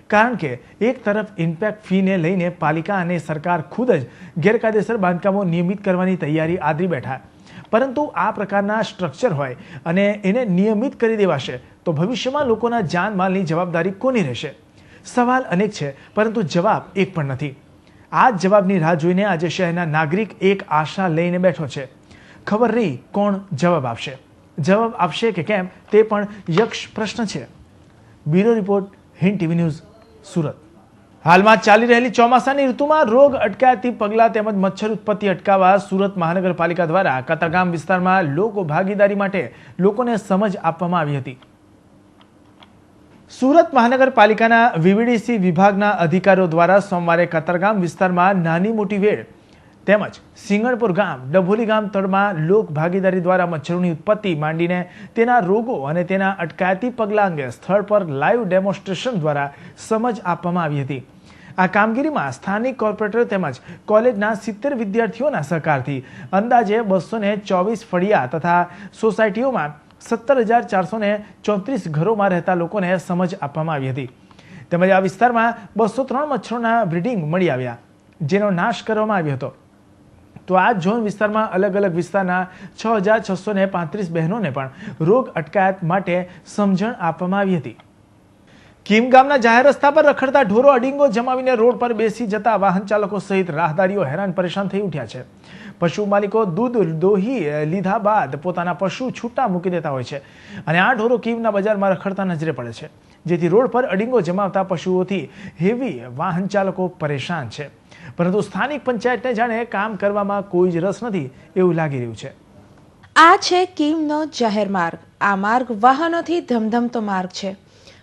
કારણ કે એક તરફ ઇમ્પેક્ટ ફીને લઈને પાલિકા અને સરકાર ખુદ જ ગેરકાયદેસર બાંધકામો નિયમિત કરવાની તૈયારી આદરી બેઠા, પરંતુ આ પ્રકારના સ્ટ્રક્ચર હોય અને એને નિયમિત કરી દેવાશે તો ભવિષ્યમાં લોકોના જાનમાલની જવાબદારી કોની રહેશે? સવાલ અનેક છે, પરંતુ જવાબ એક પણ નથી. આ જ જવાબની રાહ જોઈને આજે શહેરના નાગરિક એક આશા લઈને બેઠો છે. ખબર રહી કોણ જવાબ આપશે કે કેમ તે પણ યક્ષ પ્રશ્ન છે. Bureau report, Hind TV news, Surat. હાલમાં ચાલી રહેલી ચોમાસાની ઋતુમાં રોગ અટકાયતી પગલાં તેમજ મચ્છર ઉત્પત્તિ અટકાવવા સુરત મહાનગરપાલિકા દ્વારા કતારગામ વિસ્તારમાં લોકો ભાગીદારી માટે લોકોને સમજ આપવામાં આવી હતી. સુરત મહાનગરપાલિકાના વીવીડીસી વિભાગના અધિકારીઓ દ્વારા સોમવારે કતારગામ વિસ્તારમાં નાની મોટી વેડ તેમજ સિંગણપુર ગામ, ડભોલી ગામ તળમાં લોક ભાગીદારી દ્વારા મચ્છરોની ઉત્પત્તિ માંડીને તેના રોગો અને તેના અટકાયતી પગલાં અંગે સ્થળ પર લાઈવ ડેમોન્સ્ટ્રેશન દ્વારા સમજ આપવામાં આવી હતી. આ કામગીરીમાં સ્થાનિક કોર્પોરેટર તેમજ કોલેજના 70 વિદ્યાર્થીઓના સહકારથી અંદાજે 224 ફળિયા તથા સોસાયટીઓમાં 17,434 ઘરોમાં રહેતા લોકોને સમજ આપવામાં આવી હતી. તેમજ આ વિસ્તારમાં 203 મચ્છરોના બ્રીડિંગ મળી આવ્યા, જેનો નાશ કરવામાં આવ્યો હતો. તો આ ઝોન વિસ્તારમાં અલગ અલગ વિસ્તારના 6,635 બહેનોને પણ રોગ અટકાયત માટે સમજણ આપવામાં આવી હતી. કીમ ગામના જાહેર રસ્તા પર રખડતા ઢોરો અડીંગો જમાવીને રોડ પર બેસી જતા વાહન ચાલકો સહિત રાહદારીઓ હેરાન પરેશાન થઈ ઉઠ્યા છે. પશુ માલિકો દૂધ દોહી લીધા બાદ પોતાના પશુ છૂટા મૂકી દેતા હોય છે અને આ ઢોરો કીમના બજારમાં રખડતા નજરે પડે છે, જેથી રોડ પર અડીંગો જમાવતા પશુઓથી હેવી વાહન ચાલકો પરેશાન છે. પરંતુ સ્થાનિક પંચાયતને જાણે કામ કરવામાં કોઈ જ રસ નથી એવું લાગી રહ્યું છે. આ છે કીમનો જાહેર માર્ગ. આ માર્ગ વાહનોથી ધમધમતો માર્ગ છે,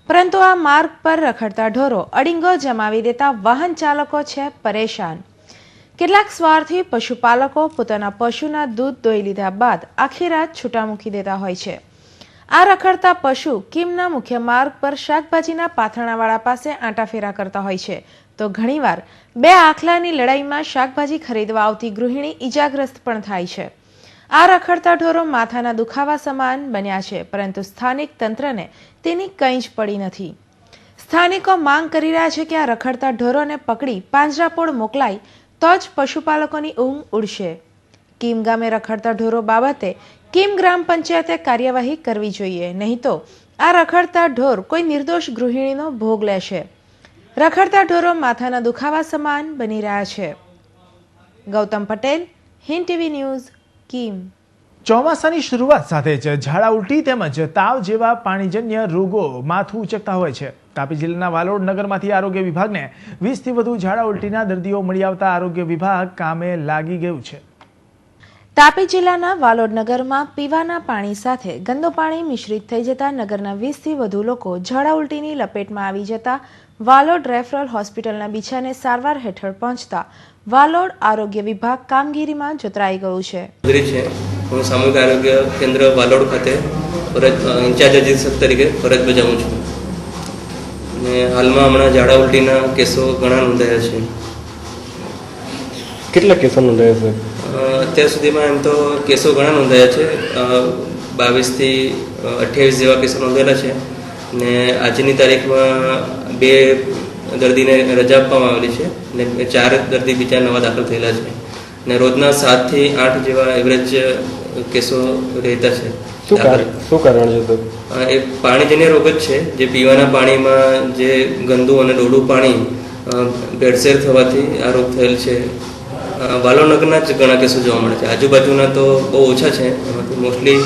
પરંતુ આ માર્ગ પર રખડતા ઢોરો અડીંગો જમાવી દેતા વાહન ચાલકો છે પરેશાન. કેટલાક સ્વાર્થી પશુપાલકો પોતાના પશુના દૂધ દોઈ લીધા બાદ આખી રાત છૂટા મૂકી દેતા હોય છે. આ રખડતા પશુ કીમના મુખ્ય માર્ગ પર શાકભાજીના પાથરણાવાળા પાસે આંટાફેરા કરતા હોય છે, તો ઘણીવાર બે આખલાની લડાઈમાં શાકભાજી ખરીદવા આવતી ગૃહિણી ઈજાગ્રસ્ત પણ થાય છે. આ રખડતા ઢોરો માથાના દુખાવા સમાન બન્યા છે, પરંતુ સ્થાનિક તંત્રને તેની કંઈ જ પડી નથી. સ્થાનિકો માંગ કરી રહ્યા છે કે આ રખડતા ઢોરોને પકડી પાંજરાપોળ મોકલાય તો જ પશુપાલકોની ઊંઘ ઉડશે. કીમ ગામે રખડતા ઢોરો બાબતે કીમ ગ્રામ પંચાયતે કાર્યવાહી કરવી જોઈએ, નહીં તો આ રખડતા ઢોર કોઈ નિર્દોષ ગૃહિણીનો ભોગ લેશે. રખડતા ઢોરો માથાના દુખાવા સમાન બની રહ્યા છે. Gautam Patel, Hind TV news, Kim. ચોમાસાની શરૂઆત સાથે જ ઝાડા ઉલટી તેમજ તાવ જેવા પાણીજન્ય રોગો માથું ઉચકતા હોય છે. તાપી જિલ્લાના વાલોડ નગરમાંથી આરોગ્ય વિભાગને 20થી વધુ ઝાડા ઉલટીના દર્દીઓ મળી આવતા આરોગ્ય વિભાગ કામે લાગી ગયું છે. તાપી જિલ્લાના વાલોડ નગરમાં પીવાના પાણી સાથે ગંદુ પાણી મિશ્રિત થઈ જતા નગરના 20થી વધુ લોકો ઝાડા ઉલટીની લપેટમાં આવી જતા વાલોડ રેફરલ હોસ્પિટલના બીછાને સારવાર હેઠળ પહોંચતા વાલોડ આરોગ્ય વિભાગ કામગીરીમાં જોતરાઈ ગયું છે. હું સામૂહિક આરોગ્ય કેન્દ્ર વાલોડ ખાતે ઇન્ચાર્જ અધિક્ષક તરીકે ફરજ બજાવું છું અને હાલમાં હમણાં ઝાડા ઉલટીના કેસો ઘણા નોંધાયા છે. કેટલા કેસો નોંધાયા છે? અત્યાર સુધીમાં એમ તો કેસો ઘણા નોંધાયા છે. 22થી 28 જેવા કેસો નોંધાયેલા છે ને આજની તારીખમાં 2 દર્દીને રજા આપવામાં આવેલી છે ને 4 દર્દી બીજા નવા દાખલ થયેલા છે ને રોજના 7થી 8 જેવા એવરેજ કેસો રહેતા છે. શું કારણ છે? એ પાણીજન્ય રોગ જ છે, જે પીવાના પાણીમાં જે ગંદુ અને ડોળું પાણી ભેળસેળ થવાથી આ રોગ થયેલ છે. વાલોનગરના જ ઘણા કેસો જોવા મળે છે, આજુબાજુના તો બહુ ઓછા છે. એમાંથી મોસ્ટલી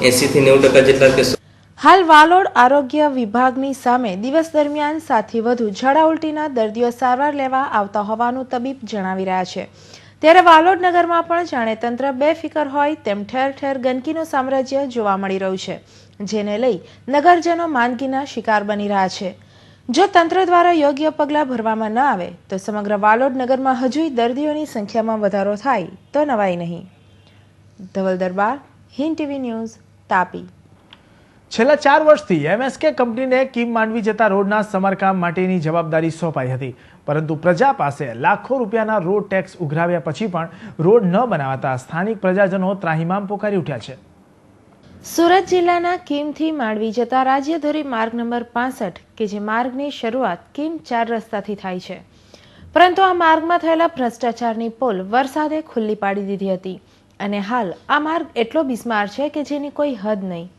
80થી 90% જેટલા કેસો. હાલ વાલોડ આરોગ્ય વિભાગની સામે દિવસ દરમિયાન 7થી વધુ ઝાડા ઉલટીના દર્દીઓ સારવાર લેવા આવતા હોવાનું તબીબ જણાવી રહ્યા છે. ત્યારે વાલોડ નગરમાં પણ જાણે તંત્ર બેફિકર હોય તેમ ઠેર ઠેર ગંદકીનું સામ્રાજ્ય જોવા મળી રહ્યું છે, જેને લઈ નગરજનો માંદગીના શિકાર બની રહ્યા છે. જો તંત્ર દ્વારા યોગ્ય પગલાં ભરવામાં ન આવે તો સમગ્ર વાલોડ નગરમાં હજુય દર્દીઓની સંખ્યામાં વધારો થાય તો નવાઈ નહીં. ધવલ દરબાર, હિન્દ ટીવી ન્યૂઝ, તાપી. છેલ્લા 4 વર્ષથી એમએસકે કંપનીને કીમ માંડવી જતા રોડના સમારકામ માટેની જવાબદારી સોંપાઈ હતી, પરંતુ પ્રજા પાસે લાખો રૂપિયાના રોડ ટેક્સ ઉઘરાવ્યા પછી પણ રોડ ન બનાવાતા સ્થાનિક પ્રજાજનો ત્રાહિમામ પોકારી ઉઠ્યા છે. સુરત જિલ્લાના કીમથી માંડવી જતા રાજ્યધોરી માર્ગ નંબર 65 કે જે માર્ગની શરૂઆત કીમ 4 રસ્તાથી થાય છે, પરંતુ આ માર્ગમાં થયેલા ભ્રષ્ટાચારની પોલ વરસાદે ખુલ્લી પાડી દીધી હતી અને હાલ આ માર્ગ એટલો બિસ્માર છે કે જેની કોઈ હદ નહીં.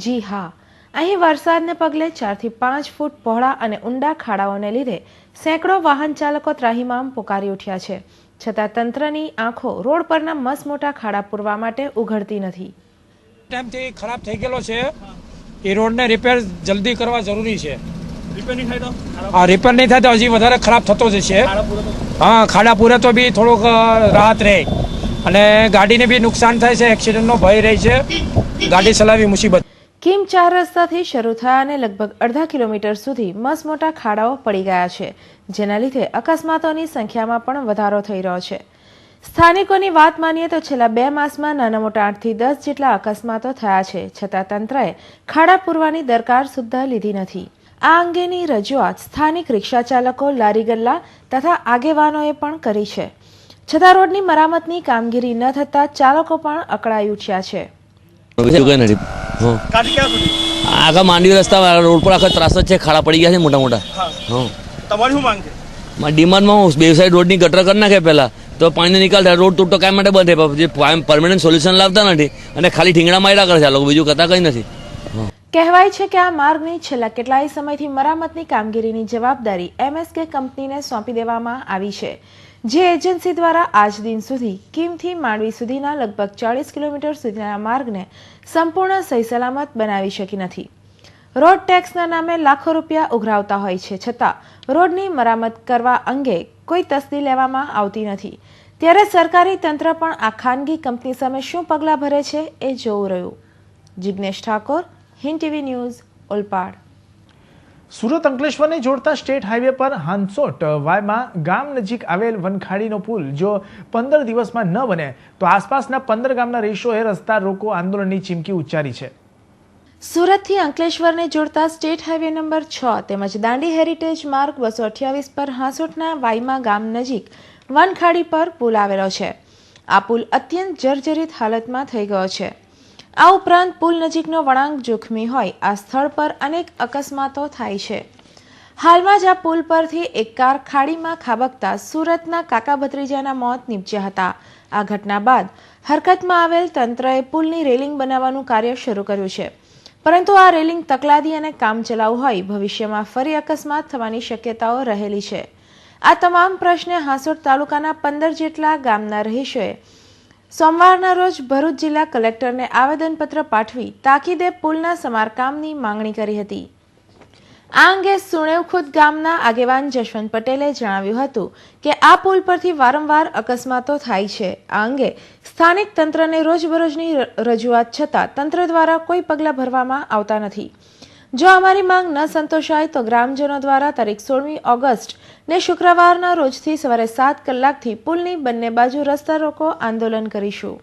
જી હા, અહીં વરસાદને પગલે 4થી 5 ફૂટ પહોળા અને ઊંડા ખાડાઓને લીધે સેંકડો વાહન ચાલકો ત્રાહિમામ પોકારી ઉઠ્યા છે. છતાં તંત્રની આંખો રોડ પરના મસમોટા ખાડા પૂરવા માટે ઉઘડતી નથી. ટાઈમથી ખરાબ થઈ ગયેલો છે, એ રોડને રિપેર જલ્દી કરવા જરૂરી છે. રિપેર નહીં થાય તો હજી વધારે ખરાબ થતો જ છે. હા, ખાડા પૂરે તો બી થોડુંક રાહત રહે અને ગાડીને બી નુકસાન થાય છે, એક્સિડન્ટનો ભય રહે છે, ગાડી ચલાવવી મુસીબત. કિમ 4 રસ્તાથી શરૂ થયા અને લગભગ અડધા કિલોમીટર સુધી મસમોટા ખાડાઓ પડી ગયા છે, જેના લીધે અકસ્માતોની સંખ્યામાં પણ વધારો થઈ રહ્યો છે. સ્થાનિકોની વાત માનીએ તો છેલ્લા 2 માસમાં નાના મોટા 8 થી 10 જેટલા અકસ્માતો થયા છે, છતાં તંત્રએ ખાડા પૂરવાની દરકાર સુદ્ધા લીધી નથી. આ અંગેની રજૂઆત સ્થાનિક રિક્ષા ચાલકો, લારી ગલ્લા તથા આગેવાનોએ પણ કરી છે, છતાં રોડની મરામતની કામગીરી ન થતા ચાલકો પણ અકળાઈ ઉઠ્યા છે. આખા માંડવી રસ્તા રોડ પર આખા ત્રાસ જ છે, ખાડા પડી ગયા છે મોટા મોટા. તમારી શું માંગ છે? ડિમાન્ડમાં બે સાઈડ રોડની ગટર કરી નાખે પહેલા તો પાણીનો નિકાલ થાય. રોડ તૂટતો કાંઈ માટે બંધ થાય, જે પરમેનન્ટ સોલ્યુશન લાવતા નથી અને ખાલી ઠીંગડા માર્યા કરે છે આ લોકો, બીજું કરતા કંઈ નથી. કહેવાય છે કે આ માર્ગની છેલ્લા કેટલાય સમયથી મરામતની કામગીરીની જવાબદારી MSK કંપનીને સોંપી દેવામાં આવી છે, જે એજન્સી દ્વારા આજ દિન સુધી કિમથી માંડવી સુધીના લગભગ 40 કિલોમીટર સુધીના માર્ગને સંપૂર્ણ સહી સલામત બનાવી શકી નથી. રોડ ટેક્સના નામે લાખો રૂપિયા ઉઘરાવતા હોય છે, છતાં રોડની મરામત કરવા અંગે કોઈ તસ્દી લેવામાં આવતી નથી. ત્યારે સરકારી તંત્ર પણ આ ખાનગી કંપની સામે શું પગલાં ભરે છે એ જોવું રહ્યું. Jignesh Thakor, Hind TV news, Olpad. સુરત અંકલેશ્વરને જોડતા સ્ટેટ હાઈવે પર હાંસોટ વાયમાં ગામ નજીક આવેલ વનખાડીનો પુલ જો 15 દિવસમાં ન બને તો આસપાસના 15 ગામના રહીશોએ રસ્તા રોકો આંદોલનની ચીમકી ઉચ્ચારી છે. સુરતથી અંકલેશ્વરને જોડતા સ્ટેટ હાઈવે નંબર 6 તેમજ દાંડી હેરિટેજ માર્ગ 228 પર હાંસોટના વાયમાં ગામ નજીક વનખાડી પર પુલ આવેલો છે. આ પુલ અત્યંત જર્જરિત હાલતમાં થઈ ગયો છે. આ ઉપરાંત પુલ નજીકનો વળાંક જોખમી હોય આ સ્થળ પર અનેક અકસ્માતો થાય છે. હાલમાં જ આ પુલ પરથી એક કાર ખાડીમાં ખાબકતા સુરતના કાકા ભત્રીજાના મોત નીપજ્યા હતા. આ ઘટના બાદ હરકતમાં આવેલ તંત્રએ પુલની રેલિંગ બનાવવાનું કાર્ય શરૂ કર્યું છે, પરંતુ આ રેલિંગ તકલાદી અને કામચલાઉ હોય ભવિષ્યમાં ફરી અકસ્માત થવાની શક્યતાઓ રહેલી છે. આ તમામ પ્રશ્ને હાંસોટ તાલુકાના 15 જેટલા ગામના રહીશોએ સોમવારના રોજ ભરૂચ જિલ્લા કલેક્ટરને આવેદનપત્ર પાઠવી તાકીદે પુલના સમારકામની માંગણી કરી હતી. આ અંગે સુણેવખુદ ગામના આગેવાન જશવંત પટેલે જણાવ્યું હતું કે આ પુલ પરથી વારંવાર અકસ્માતો થાય છે. આ અંગે સ્થાનિક તંત્રને રોજબરોજની રજૂઆત છતાં તંત્ર દ્વારા કોઈ પગલાં ભરવામાં આવતા નથી. જો અમારી માંગ ન સંતોષાય તો ગ્રામજનો દ્વારા તારીખ 16મી ઓગસ્ટ ને શુક્રવારના રોજથી સવારે 7 કલાકથી પુલની બંને બાજુ રસ્તા રોકો આંદોલન કરીશું.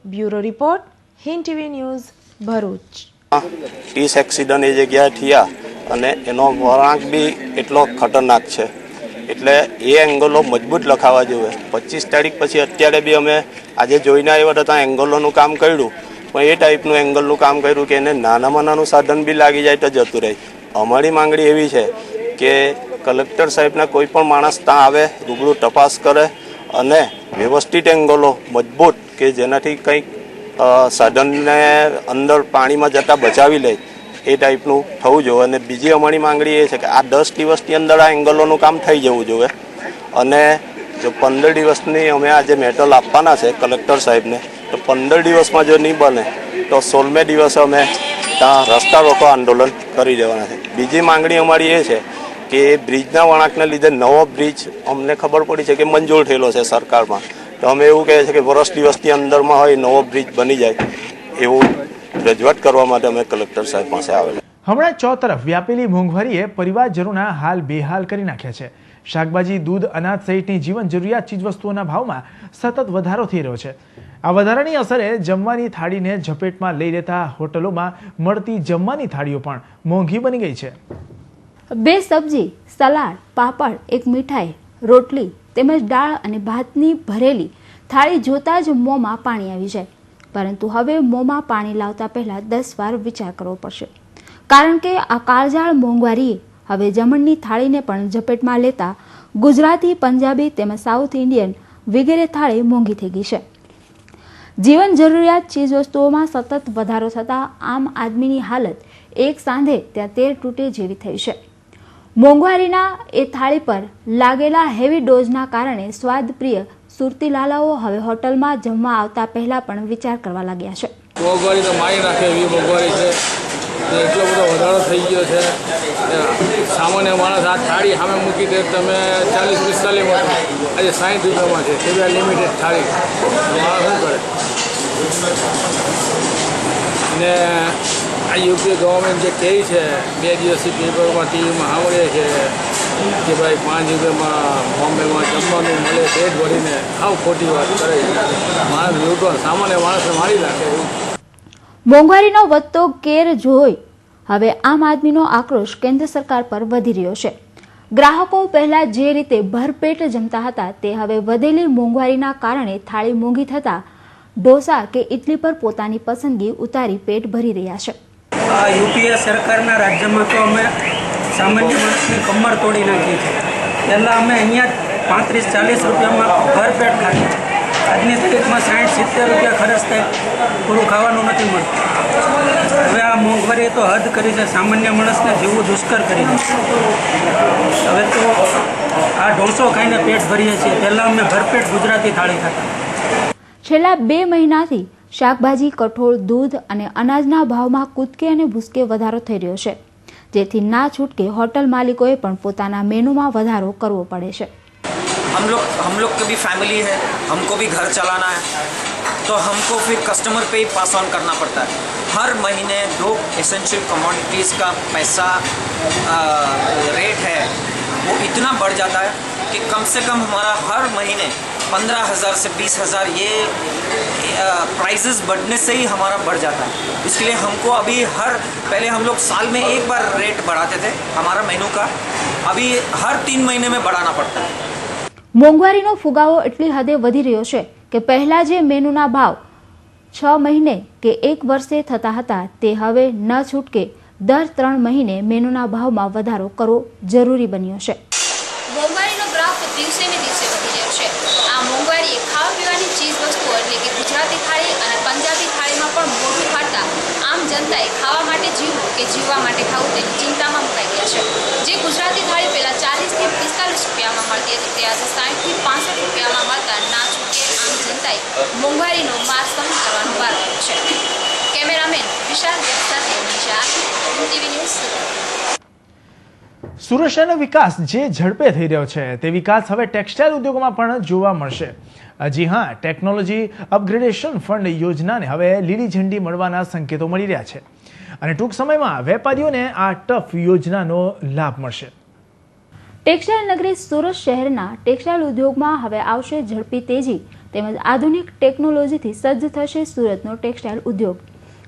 Bureau report, Hind TV news, Bharuch. 30 accident એ જગ્યાએ થયા અને એનો વળાંક બી એટલો ખતરનાક છે, એટલે એ એંગલો મજબૂત લખાવા જોઈએ. 25 તારીખ પછી અત્યારે બી અમે આજે જોઈને આવ્યા હતા, ત્યાં એંગલોનું કામ કર્યું, પણ એ ટાઈપનું એંગલનું કામ કર્યું કે એને નાનામાં નાનું સાધન બી લાગી જાય તો જતું રહે. અમારી માંગણી એવી છે કે કલેક્ટર સાહેબના કોઈ પણ માણસ ત્યાં આવે, રૂબરૂ તપાસ કરે અને વ્યવસ્થિત એંગલો મજબૂત કે જેનાથી કંઈક સાધનને અંદર પાણીમાં જતાં બચાવી લે એ ટાઈપનું થવું જોઈએ. અને બીજી અમારી માંગણી એ છે કે આ 10 દિવસની અંદર આ એંગલોનું કામ થઈ જવું જોઈએ અને જો 15 દિવસની અમે આજે મેટલ આપવાના છે કલેક્ટર સાહેબને, તો 15 દિવસમાં જો નહીં બને તો 16મે દિવસે અમે ત્યાં રસ્તા રોકો આંદોલન કરી દેવાના છે. બીજી માંગણી અમારી એ છે કે બ્રિજના વળાંકને લીધે નવો બ્રિજ અમને ખબર પડી છે કે મંજૂર થયેલો છે સરકારમાં, તો અમે એવું કહે છે કે વર્ષ દિવસની અંદરમાં હોય નવો બ્રિજ બની જાય એવું રજૂઆત કરવા માટે અમે કલેક્ટર સાહેબ પાસે આવેલા. હમણાં ચો તરફ વ્યાપેલી મોંઘવારીએ પરિવારજનોના હાલ બેહાલ કરી નાખ્યા છે. શાકભાજી, દૂધ, અનાજ સહિતની જીવન જરૂરિયાત ચીજવસ્તુઓના ભાવમાં સતત વધારો થઈ રહ્યો છે. આ વધારાની અસરે જમવાની થાળીને ઝપેટમાં લઈ લેતા હોટલોમાં મળતી જમવાની થાળીઓ પણ મોંઘી બની ગઈ છે. 2 સબ્જી, સલાડ, પાપડ, એક મીઠાઈ, રોટલી તેમજ દાળ અને ભાતની ભરેલી થાળી જોતા જ મોંમાં પાણી આવી જાય. પરંતુ હવે મોંમાં પાણી લાવતા પહેલા 10 વાર વિચાર કરવો પડશે, કારણ કે આ કાળઝાળ મોંઘવારીએ હવે જમણની થાળીને પણ ઝપેટમાં લેતા ગુજરાતી, પંજાબી તેમજ સાઉથ ઇન્ડિયન વગેરે થાળી મોંઘી થઈ ગઈ છે. જીવન જરૂરિયાત ચીજવસ્તુઓમાં સતત વધારો થતાં આમ આદમીની હાલત એક સાંધે ત્યાં તેર તૂટે જેવી થઈ છે. મોંઘવારીના એ થાળી પર લાગેલા હેવી ડોઝના કારણે સ્વાદપ્રિય સુરતી લાલાઓ હવે હોટલમાં જમવા આવતા પહેલા પણ વિચાર કરવા લાગ્યા છે. મોંઘવારી તો મારી નાખે એવી મોંઘવારી છે. એટલો બધો વધારો થઈ ગયો છે. સામાન્ય માણસ આ થાળી સામે મૂકી દે તમે 40-45 આજે 60 રૂપિયામાં છે. એવી લિમિટેડ થાળી માણસ શું કરે? ને આ યુપી ગવર્મેન્ટ જે કહે છે 2 દિવસથી પેપરમાં ટીવીમાં સાંભળીએ છે કે ભાઈ 5 રૂપિયામાં બોમ્બેમાં જમવાનું મળે પેટ ભરીને આવ ખોટી વાત કરે. માણસ લૂંટવા સામાન્ય માણસને મારી નાખે એવું. મોંઘવારીનો વધતો કેર જોઈ હવે આમ આદમીનો આક્રોશ કેન્દ્ર સરકાર પર વધી રહ્યો છે. ગ્રાહકો પહેલા જે રીતે ભરપેટ જમતા હતા તે હવે વધેલી મોંઘવારીના કારણે થાળી મોંઘી થતા ઢોસા કે ઇડલી પર પોતાની પસંદગી ઉતારી પેટ ભરી રહ્યા છે. આ યુપીએ સરકારના રાજ્યમાં તો અમે સામાન્ય માણસની કમર તોડી નાખી છે. પહેલાં અમે અહીંયા 35-40 રૂપિયામાં ભરપેટ ખાઈએ. આજની તારીખમાં 60-70 રૂપિયા ખર્ચ થાય, પૂરું ખાવાનું નથી મળતું. હવે આ મોંઘવારીએ તો હદ કરી છે. સામાન્ય માણસને જીવવું દુષ્કર કરી દે. હવે તો આ ઢોસો ખાઈને પેટ ભરીએ છીએ. પહેલાં અમે ભરપેટ ગુજરાતી થાળી ખાતા. છેલ્લા 2 મહિનાથી શાકભાજી, કઠોળ, દૂધ અને અનાજના ભાવમાં કૂદકે અને ભૂસકે વધારો થઈ રહ્યો છે, જેથી ના છૂટકે હોટલ માલિકોએ પણ પોતાના મેનુમાં વધારો કરવો પડે છે. हम लोग की भी फैमिली है, हमको भी घर चलाना है, तो हमको फिर कस्टमर पे ही पास ऑन करना पड़ता है. हर महीने 2 एसेंशियल कमोडिटीज़ का पैसा रेट है वो इतना बढ़ जाता है कि कम से कम हमारा हर महीने 15,000 से 20,000 ये प्राइसेस बढ़ने से ही हमारा बढ़ जाता है. इसलिए हमको अभी पहले हम लोग साल में एक बार रेट बढ़ाते थे हमारा मेनू का, अभी हर 3 महीने में बढ़ाना पड़ता है. મોંઘવારીનો ફુગાવો એટલી હદે વધી રહ્યો છે કે પહેલા જે મેનુના ભાવ 6 મહિને કે 1 વર્ષે થતા હતા તે હવે ન છૂટકે દર 3 મહિને મેનુના ભાવમાં વધારો કરવો જરૂરી બન્યો છે. મોંઘવારીનો ગ્રાફ દિવસે ને દિવસે વધી રહ્યો છે. આ મોંઘવારીએ ખાવા પીવાની ચીજ વસ્તુઓ એટલે કે ગુજરાતી થાળી અને પંજાબી થાળીમાં પણ મોઢું ફાટતા આમ જનતાએ ખાવા માટે જીવવું કે જીવવા માટે ખાવું તેની ચિંતામાં મુકાઈ ગયા છે. જે ગુજરાતી થાળી પહેલા 40 થી 45 રૂપિયામાં મળતી હતી તે આજે 60 થી 65 રૂપિયામાં મળતા ના છૂટકે આમ જનતાએ મોંઘવારીનો માર સહન કરવાનો વાર આવ્યો છે. કેમેરામેન વિશાલ સાથે નિશા, ટીવી ન્યૂઝ. સુરત શહેરનો વિકાસ જે ઝડપે થઈ રહ્યો છે તે વિકાસ હવે ટેક્સટાઇલ ઉદ્યોગોમાં પણ જોવા મળશે. જી હા, ટેકનોલોજી અપગ્રેડેશન ફંડ યોજનાને હવે લીલી ઝંડી મળવાના સંકેતો મળી રહ્યા છે અને ટૂંક સમયમાં વેપારીઓને આ ટફ યોજનાનો લાભ મળશે. ટેક્સટાઇલ નગરી સુરત શહેરના ટેક્સટાઇલ ઉદ્યોગમાં હવે આવશે ઝડપી તેજી તેમજ આધુનિક ટેકનોલોજીથી સજ્જ થશે સુરતનો ટેક્સટાઇલ ઉદ્યોગ.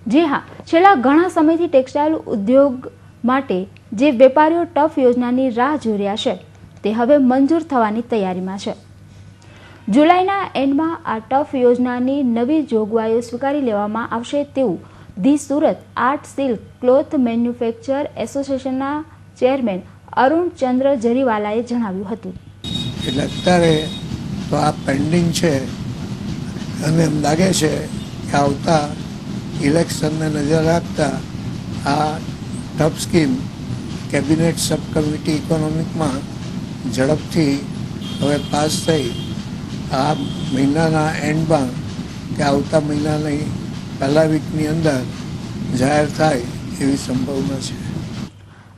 જી હા, છેલ્લા ઘણા સમયથી ટેક્સટાઇલ ઉદ્યોગ માટે જે વેપારીઓ ટફ યોજનાની રાહ જોઈ રહ્યા છે તે હવે મંજૂર થવાની તૈયારીમાં છે. જુલાઈના એન્ડમાં આ ટફ યોજનાની નવી જોગવાઈઓ સ્વીકારી લેવામાં આવશે તેવું the Surat art silk cloth manufacture એસોસિએશનના ચેરમેન અરુણ ચંદ્ર જરીવાલાએ જણાવ્યું હતું. એટલે અત્યારે તો આ પેન્ડિંગ છે અને એમ લાગે છે કે આવતા ઇલેક્શનને નજર રાખતા આ ટફ સ્કીમ કેબિનેટ સબ કમિટી ઇકોનોમિકમાં ઝડપથી હવે પાસ થઈ આ મહિનાના એન્ડમાં કે આવતા મહિનાની પહેલા વીકની અંદર જાહેર થાય એવી સંભાવના છે.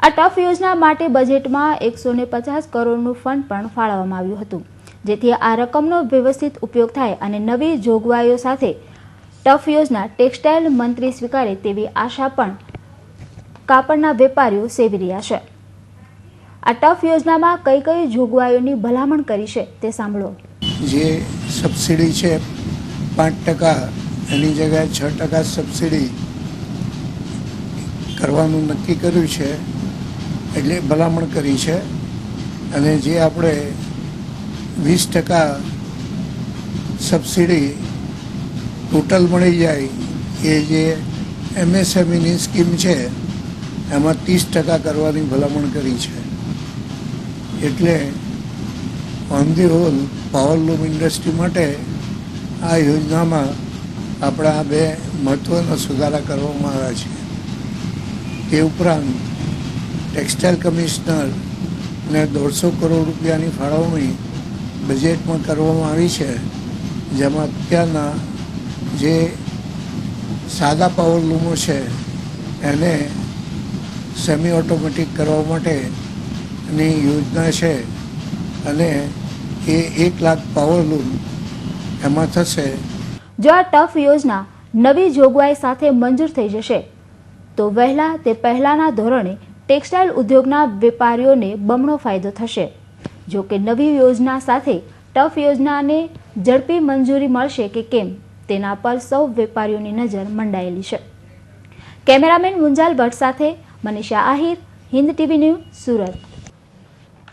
આ ટફ યોજના માટે બજેટમાં 150 કરોડનું ફંડ પણ ફાળવવામાં આવ્યું હતું, જેથી આ રકમનો વ્યવસ્થિત ઉપયોગ થાય અને નવી જોગવાઈઓ સાથે ટફ યોજના ટેક્સટાઇલ મંત્રી સ્વીકારે તેવી આશા પણ કાપડના વેપારીઓ સેવી રહ્યા છે. આ ટફ યોજનામાં કઈ કઈ જોગવાઈઓની ભલામણ કરી છે તે સાંભળો. જે સબસિડી છે 5% એની જગ્યાએ 6% સબસિડી કરવાનું નક્કી કર્યું છે, એટલે ભલામણ કરી છે. અને જે આપણે 20% સબસિડી ટોટલ મળી જાય એ જે MSMEની સ્કીમ છે એમાં 30% કરવાની ભલામણ કરી છે. એટલે ઓન ધી હોલ પાવરલૂમ ઇન્ડસ્ટ્રી માટે આ યોજનામાં આપણા આ 2 મહત્ત્વના સુધારા કરવામાં આવ્યા છે. તે ઉપરાંત ટેક્સટાઇલ કમિશનર ને 150 કરોડ રૂપિયાની ફાળવણી બજેટમાં કરવામાં આવી છે, જેમાં અત્યારના જે સાદા પાવર લૂમો છે એને સેમી ઓટોમેટિક કરવા માટેની યોજના છે અને એ 1 લાખ પાવર લૂમ એમાં થશે. જો આ ટફ યોજના નવી જોગવાઈ સાથે મંજૂર થઈ જશે તો વહેલા તે પહેલાના ધોરણે ટેક્સટાઇલ ઉદ્યોગના વેપારીઓને બમણો ફાયદો થશે. જો કે નવી યોજના સાથે ટફ યોજનાને ઝડપી મંજૂરી મળશે કે કેમ તેના પર સૌ વેપારીઓની નજર મંડાયેલી છે. કેમેરામેન મુંજાલ ભટ્ટ સાથે મનીષા આહિર, હિન્દ ટીવી ન્યૂઝ, સુરત.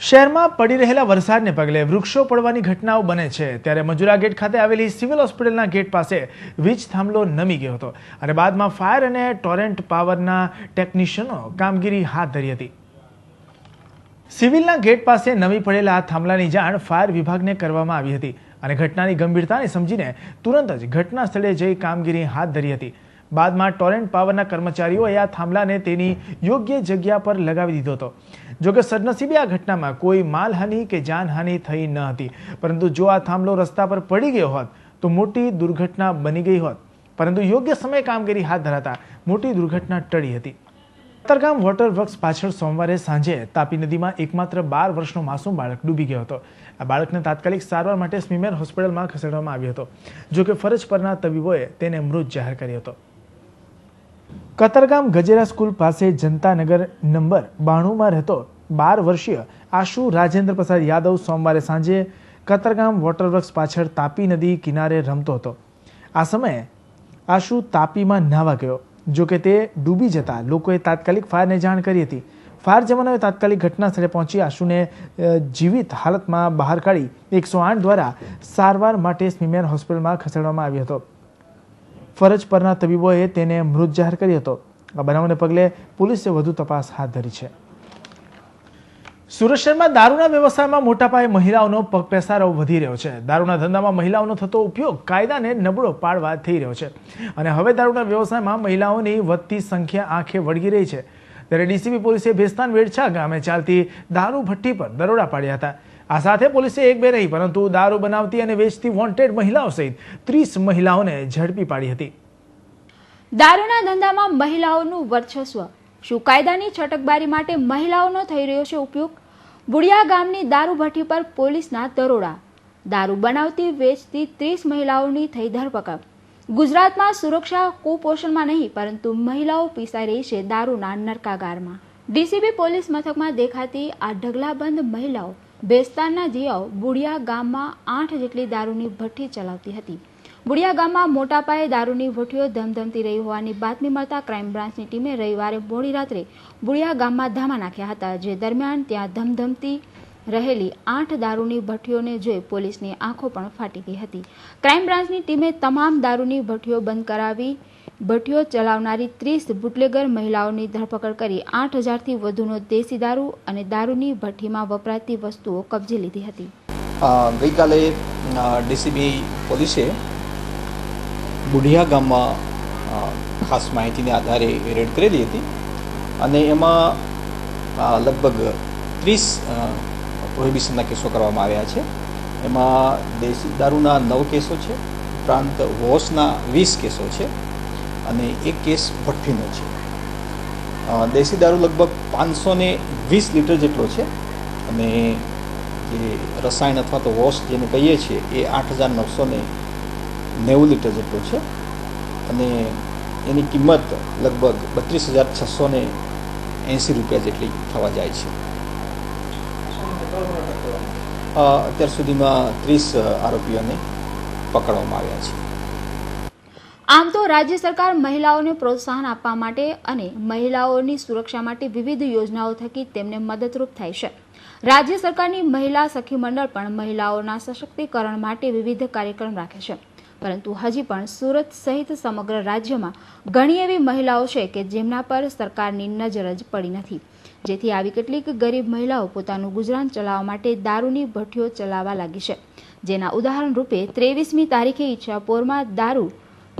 શહેરમાં પડી રહેલા વરસાદને પગલે વૃક્ષો પડવાની ઘટનાઓ બને છે, ત્યારે મંજુરા ગેટ ખાતે આવેલી સિવિલ હોસ્પિટલના ગેટ પાસે વીજ થાંભલો નમી ગયો હતો અને બાદમાં ફાયર અને ટોરેન્ટ પાવરના ટેકનિશિયનો કામગીરી હાથ ધરી હતી. સિવિલના ગેટ પાસે નમી પડેલા આ થાંભલાની જાણ ફાયર વિભાગને કરવામાં આવી હતી અને ઘટનાની ગંભીરતાને સમજીને તુરંત જ ઘટના સ્થળે જઈ કામગીરી હાથ ધરી હતી. બાદમાં ટોરેન્ટ પાવરના કર્મચારીઓએ આ થાંભલાને તેની યોગ્ય જગ્યા પર લગાવી દીધો હતો. જોકે સદનસીબે આ ઘટનામાં કોઈ માલહાનિ કે જાનહાનિ થઈ ન હતી, પરંતુ જો આ થાંભલો રસ્તા પર પડી ગયો હોત તો મોટી દુર્ઘટના બની ગઈ હોત, પરંતુ યોગ્ય સમયે કામગીરી હાથ ધરાતા મોટી દુર્ઘટના ટળી હતી. કતારગામ વોટર વર્ક્સ પાછળ સોમવારે સાંજે તાપી નદીમાં એકમાત્ર 12 વર્ષનો માસૂમ બાળક ડૂબી ગયો હતો. આ બાળકને તાત્કાલિક સારવાર માટે સ્મીમેર હોસ્પિટલમાં ખસેડવામાં આવ્યો હતો, જોકે ફરજ પરના તબીબોએ તેને મૃત જાહેર કર્યો હતો. કતારગામ ગજેરા સ્કૂલ પાસે જનતાનગર નંબર 92માં રહેતો 12 વર્ષીય આશુ રાજેન્દ્ર પ્રસાદ યાદવ સોમવારે સાંજે કતારગામ વોટરવર્ક્સ પાછળ તાપી નદી કિનારે રમતો હતો. આ સમયે આશુ તાપીમાં નાહવા ગયો, જોકે તે ડૂબી જતા લોકોએ તાત્કાલિક ફાયરને જાણ કરી હતી. ફાયર જવાનોએ તાત્કાલિક ઘટના સ્થળે પહોંચી આશુને જીવિત હાલતમાં બહાર કાઢી 108 દ્વારા સારવાર માટે સ્મીમેર હોસ્પિટલમાં ખસેડવામાં આવ્યો હતો. ફરજ પરના તબીબોએ તેને મૃત જાહેર કર્યો હતો. આ બનાવને પગલે પોલીસે વધુ તપાસ હાથ ધરી છે. સુરત શહેરમાં દારૂના વ્યવસાયમાં મોટા પાયે મહિલાઓનો પગપેસારો વધી રહ્યો છે. દારૂના ધંધામાં મહિલાઓનો થતો ઉપયોગ કાયદાને નબળો પાડવા થઈ રહ્યો છે અને હવે દારૂના વ્યવસાયમાં મહિલાઓની વધતી સંખ્યા આંખે વળગી રહી છે. ત્યારે ડીસીબી પોલીસે ભેસ્તાન વેડછા ગામે ચાલતી દારૂ ભઠ્ઠી પર દરોડા પાડ્યા હતા. આ સાથે પોલીસે એક બે નહીં પરંતુ દારૂ બનાવતી અને વેચતી વોન્ટેડ મહિલાઓ સહિત 30 મહિલાઓને ઝડપી પાડી હતી. દારૂના ધંધામાં મહિલાઓનું વર્ચસ્વ, શું કાયદાની છટકબારી માટે મહિલાઓનો થઈ રહ્યો છે ઉપયોગ? બુડિયા ગામની દારૂ ભઠ્ઠી પર પોલીસના દરોડા. દારૂ બનાવતી વેચતી 30 મહિલાઓની થઈ ધરપકડ. ગુજરાતમાં સુરક્ષા કુપોષણમાં નહીં પરંતુ મહિલાઓ પીસાઈ રહી છે દારૂના નરકાગારમાં. ડીસીબી પોલીસ મથકમાં દેખાતી આ ઢગલાબંધ મહિલાઓ બેસ્તાનના જીવાઓ બુડિયા ગામમાં 8 જેટલી દારૂની ભઠ્ઠી ચલાવતી હતી. બુડિયા ગામમાં મોટા પાયે દારૂની ભઠ્ઠીઓ ધમધમતી રહી હોવાની બાતમી મળતા ક્રાઇમ બ્રાન્ચની ટીમે રવિવારે મોડી રાત્રે બુડિયા ગામમાં ધામા નાખ્યા હતા. જે દરમિયાન ત્યાં ધમધમતી રહેલી 8 દારૂની ભઠ્ઠીઓને જોઈ પોલીસની આંખો પણ ફાટી ગઈ હતી. ક્રાઇમ બ્રાન્ચની ટીમે તમામ દારૂની ભઠ્ઠીઓ બંધ કરાવી ભઠ્ઠીઓ ચલાવનારી 30 બુટલેગર મહિલાઓની ધરપકડ કરી 8000થી વધુનો દેશી દારૂ અને દારૂની ભઠ્ઠીમાં વપરાતી વસ્તુઓ કબજે લીધી હતી. ગઈકાલે ડીસીબી પોલીસે બુઢિયા ગામમાં ખાસ માહિતીને આધારે રેડ કરેલી હતી અને એમાં લગભગ 30 પ્રોહિબિશનના કેસો કરવામાં આવ્યા છે. એમાં દેશી દારૂના 9 કેસો છે, ઉપરાંત વોશના 20 કેસો છે અને એક કેસ ભઠ્ઠીનો છે. દેશી દારૂ લગભગ 520 લીટર જેટલો છે અને જે રસાયણ અથવા તો વોશ જેને કહીએ છીએ એ 8990 લીટર જેટલો છે અને એની કિંમત લગભગ 32,680 રૂપિયા જેટલી થવા જાય છે. અત્યાર સુધીમાં 30 આરોપીઓને પકડવામાં આવ્યા છે. આમ તો રાજ્ય સરકાર મહિલાઓને પ્રોત્સાહન આપવા માટે અને મહિલાઓની સુરક્ષા માટે વિવિધ યોજનાઓ થકી તેમને મદદરૂપ થાય છે. રાજ્ય સરકારની મહિલા સખી મંડળ પણ મહિલાઓના સશક્તિકરણ માટે વિવિધ કાર્યક્રમ રાખે છે, પરંતુ હજી પણ સુરત સહિત સમગ્ર રાજ્યમાં ઘણી એવી મહિલાઓ છે કે જેમના પર સરકારની નજર જ પડી નથી, જેથી આવી કેટલીક ગરીબ મહિલાઓ પોતાનું ગુજરાન ચલાવવા માટે દારૂની ભઠ્ઠીઓ ચલાવવા લાગી છે. જેના ઉદાહરણ રૂપે 23મી તારીખે ઈચ્છાપોરમાં દારૂ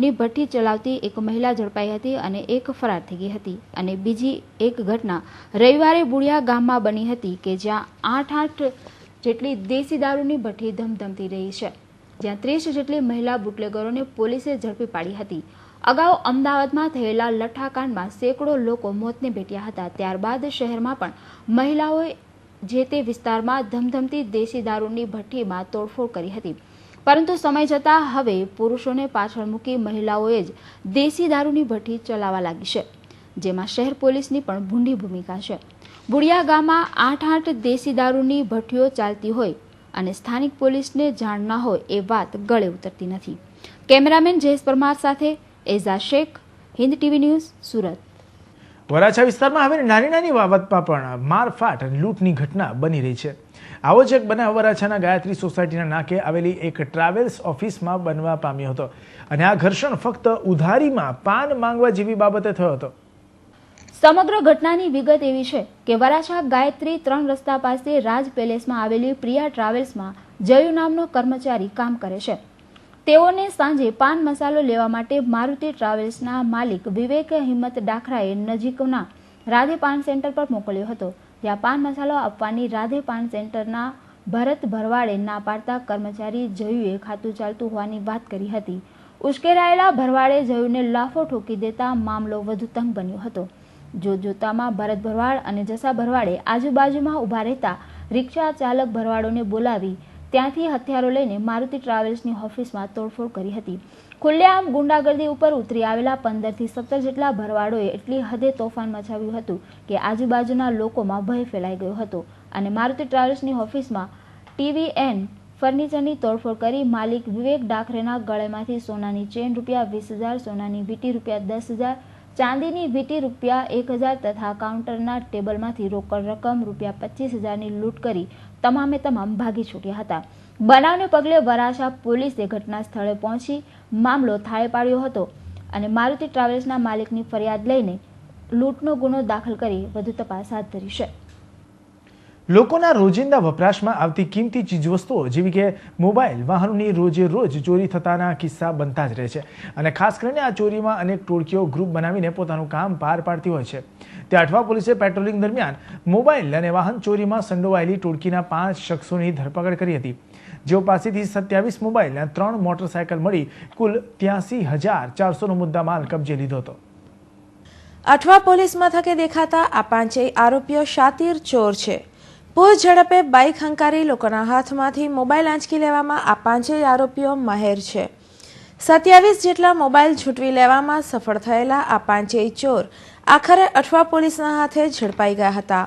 ની ભઠ્ઠી ચલાવતી એક મહિલા ઝડપાઈ હતી અને એક ફરાર થઈ ગઈ હતી અને બીજી એક ઘટના રવિવારે બુડિયા ગામમાં બની હતી કે જ્યાં 8 જેટલી દેશી દારૂની ભઠ્ઠી ધમધમતી રહી છે, જ્યાં 30 જેટલી મહિલા બુટલેગરોને પોલીસે ઝડપી પાડી હતી. અગાઉ અમદાવાદમાં થયેલા લઠ્ઠાકાંડમાં સેંકડો લોકો મોતને ભેટ્યા હતા. ત્યારબાદ શહેરમાં પણ મહિલાઓએ જે તે વિસ્તારમાં ધમધમતી દેશી દારૂની ભઠ્ઠીમાં તોડફોડ કરી હતી. પરંતુ સમય જતાં હવે પુરુષોને પાછળ મૂકી મહિલાઓએ જ દેશી દારૂની ભઠ્ઠી ચલાવવા લાગી છે, જેમાં શહેર પોલીસની પણ ભૂંડી ભૂમિકા છે. બુડિયા ગામમાં 8 દેશી દારૂની ભઠ્ઠીઓ ચાલતી હોય અને સ્થાનિક પોલીસને જાણ ન હોય એ વાત ગળે ઉતરતી નથી. કેમેરામેન જયેશ પરમાર સાથે એઝા શેખ, હિન્દ ટીવી ન્યૂઝ, સુરત. વરાછા વિસ્તારમાં હવે નાની નાની બાબતમાં પણ મારફાટ અને લૂંટની ઘટના બની રહી છે. આવો જ એક બનાવ વરાછાના ગાયત્રી સોસાયટીના નાકે આવેલી એક ટ્રાવેલ્સ ઓફિસમાં બનવા પામ્યો હતો અને આ ઘર્ષણ ફક્ત ઉધારીમાં પાન માંગવા જેવી બાબતે થયો હતો. સમગ્ર ઘટનાની વિગત એવી છે કે વરાછા ગાયત્રી 3 રસ્તા પાસે રાજ પેલેસમાં આવેલી પ્રિયા ટ્રાવેલ્સમાં જયુ નામનો કર્મચારી કામ કરે છે. તેઓને સાંજે પાન મસાલો લેવા માટે મારુતિ ટ્રાવેલ્સના માલિક વિવેક હિંમત ડાખરાએ નજીકના રાધે પાન સેન્ટર પર મોકલ્યો હતો. ત્યાં પાન મસાલો આપવાની રાધે પાન સેન્ટરના ભરત ભરવાડે ના પાડતા કર્મચારી જયુએ ખાતું ચાલતું હોવાની વાત કરી હતી. ઉશ્કેરાયેલા ભરવાડે જયુને લાફો ઠોકી દેતા મામલો વધુ તંગ બન્યો હતો. જોતજોતામાં ભરત ભરવાડ અને જસા ભરવાડે આજુબાજુમાં ઊભા રહેતા રિક્ષા ચાલક ભરવાડોને બોલાવી ત્યાંથી હથિયારો લઈને મારુતિ ટ્રાવેલ્સની ઓફિસમાં તોડફોડ કરી હતી. ખુલ્લેઆમ ગુંડાગર્દી ઉપર ઉતરી આવેલા 15 થી 17 જેટલા ભરવાડોએ એટલી હદે તોફાન મચાવ્યું હતું કે આજુબાજુના લોકોમાં ભય ફેલાઈ ગયો હતો અને મારુતિ ટ્રાવેલ્સની ઓફિસમાં TVN ફર્નિચરની તોડફોડ કરી માલિક વિવેક ડાખરેના ગળેમાંથી સોનાની ચેન ₹20,000, સોનાની વીંટી ₹10,000, ચાંદીની વીંટી ₹1,000 તથા કાઉન્ટરના ટેબલમાંથી રોકડ રકમ ₹25,000ની લૂંટ કરી તમામે તમામ ભાગી છૂટ્યા હતા. બનાવને પગલે વરાછા પોલીસે ઘટના સ્થળે પહોંચી મામલો થાળે પાડ્યો હતો અને મારુતિ ટ્રાવેલ્સના માલિકની ફરિયાદ લઈને લૂંટનો ગુનો દાખલ કરી વધુ તપાસ હાથ ધરી છે. લોકોના રોજિંદા વપરાશમાં આવતી કિંમતી ચીજવસ્તુઓ જેવી કે મોબાઈલ વાહનોની રોજે રોજ ચોરી થતાના કિસ્સા બનતા જ રહે છે અને ખાસ કરીને આ ચોરીમાં અનેક ટોળકીઓ ગ્રુપ બનાવીને પોતાનું કામ પાર પાડતી હોય છે. ત્યાં અઠવા પોલીસે પેટ્રોલિંગ દરમિયાન મોબાઈલ અને વાહન ચોરીમાં સંડોવાયેલી ટોળકીના 5 શખ્સોની ધરપકડ કરી હતી, જેઓ પાસેથી 27 મોબાઈલ અને 3 મોટરસાયકલ મળી કુલ 83,400નો મુદ્દામાલ કબજે લીધો હતો. અઠવા પોલીસ મથકે દેખાતા આ પાંચેય આરોપીઓ શાતીર ચોર છે. પૂર ઝડપે બાઇક હંકારી લોકોના હાથમાંથી મોબાઈલ આંચકી લેવામાં આ પાંચેય આરોપીઓ માહેર છે. 27 જેટલા મોબાઈલ છૂટવી લેવામાં સફળ થયેલા આ પાંચેય ચોર આખરે અઠવા પોલીસના હાથે ઝડપાઈ ગયા હતા.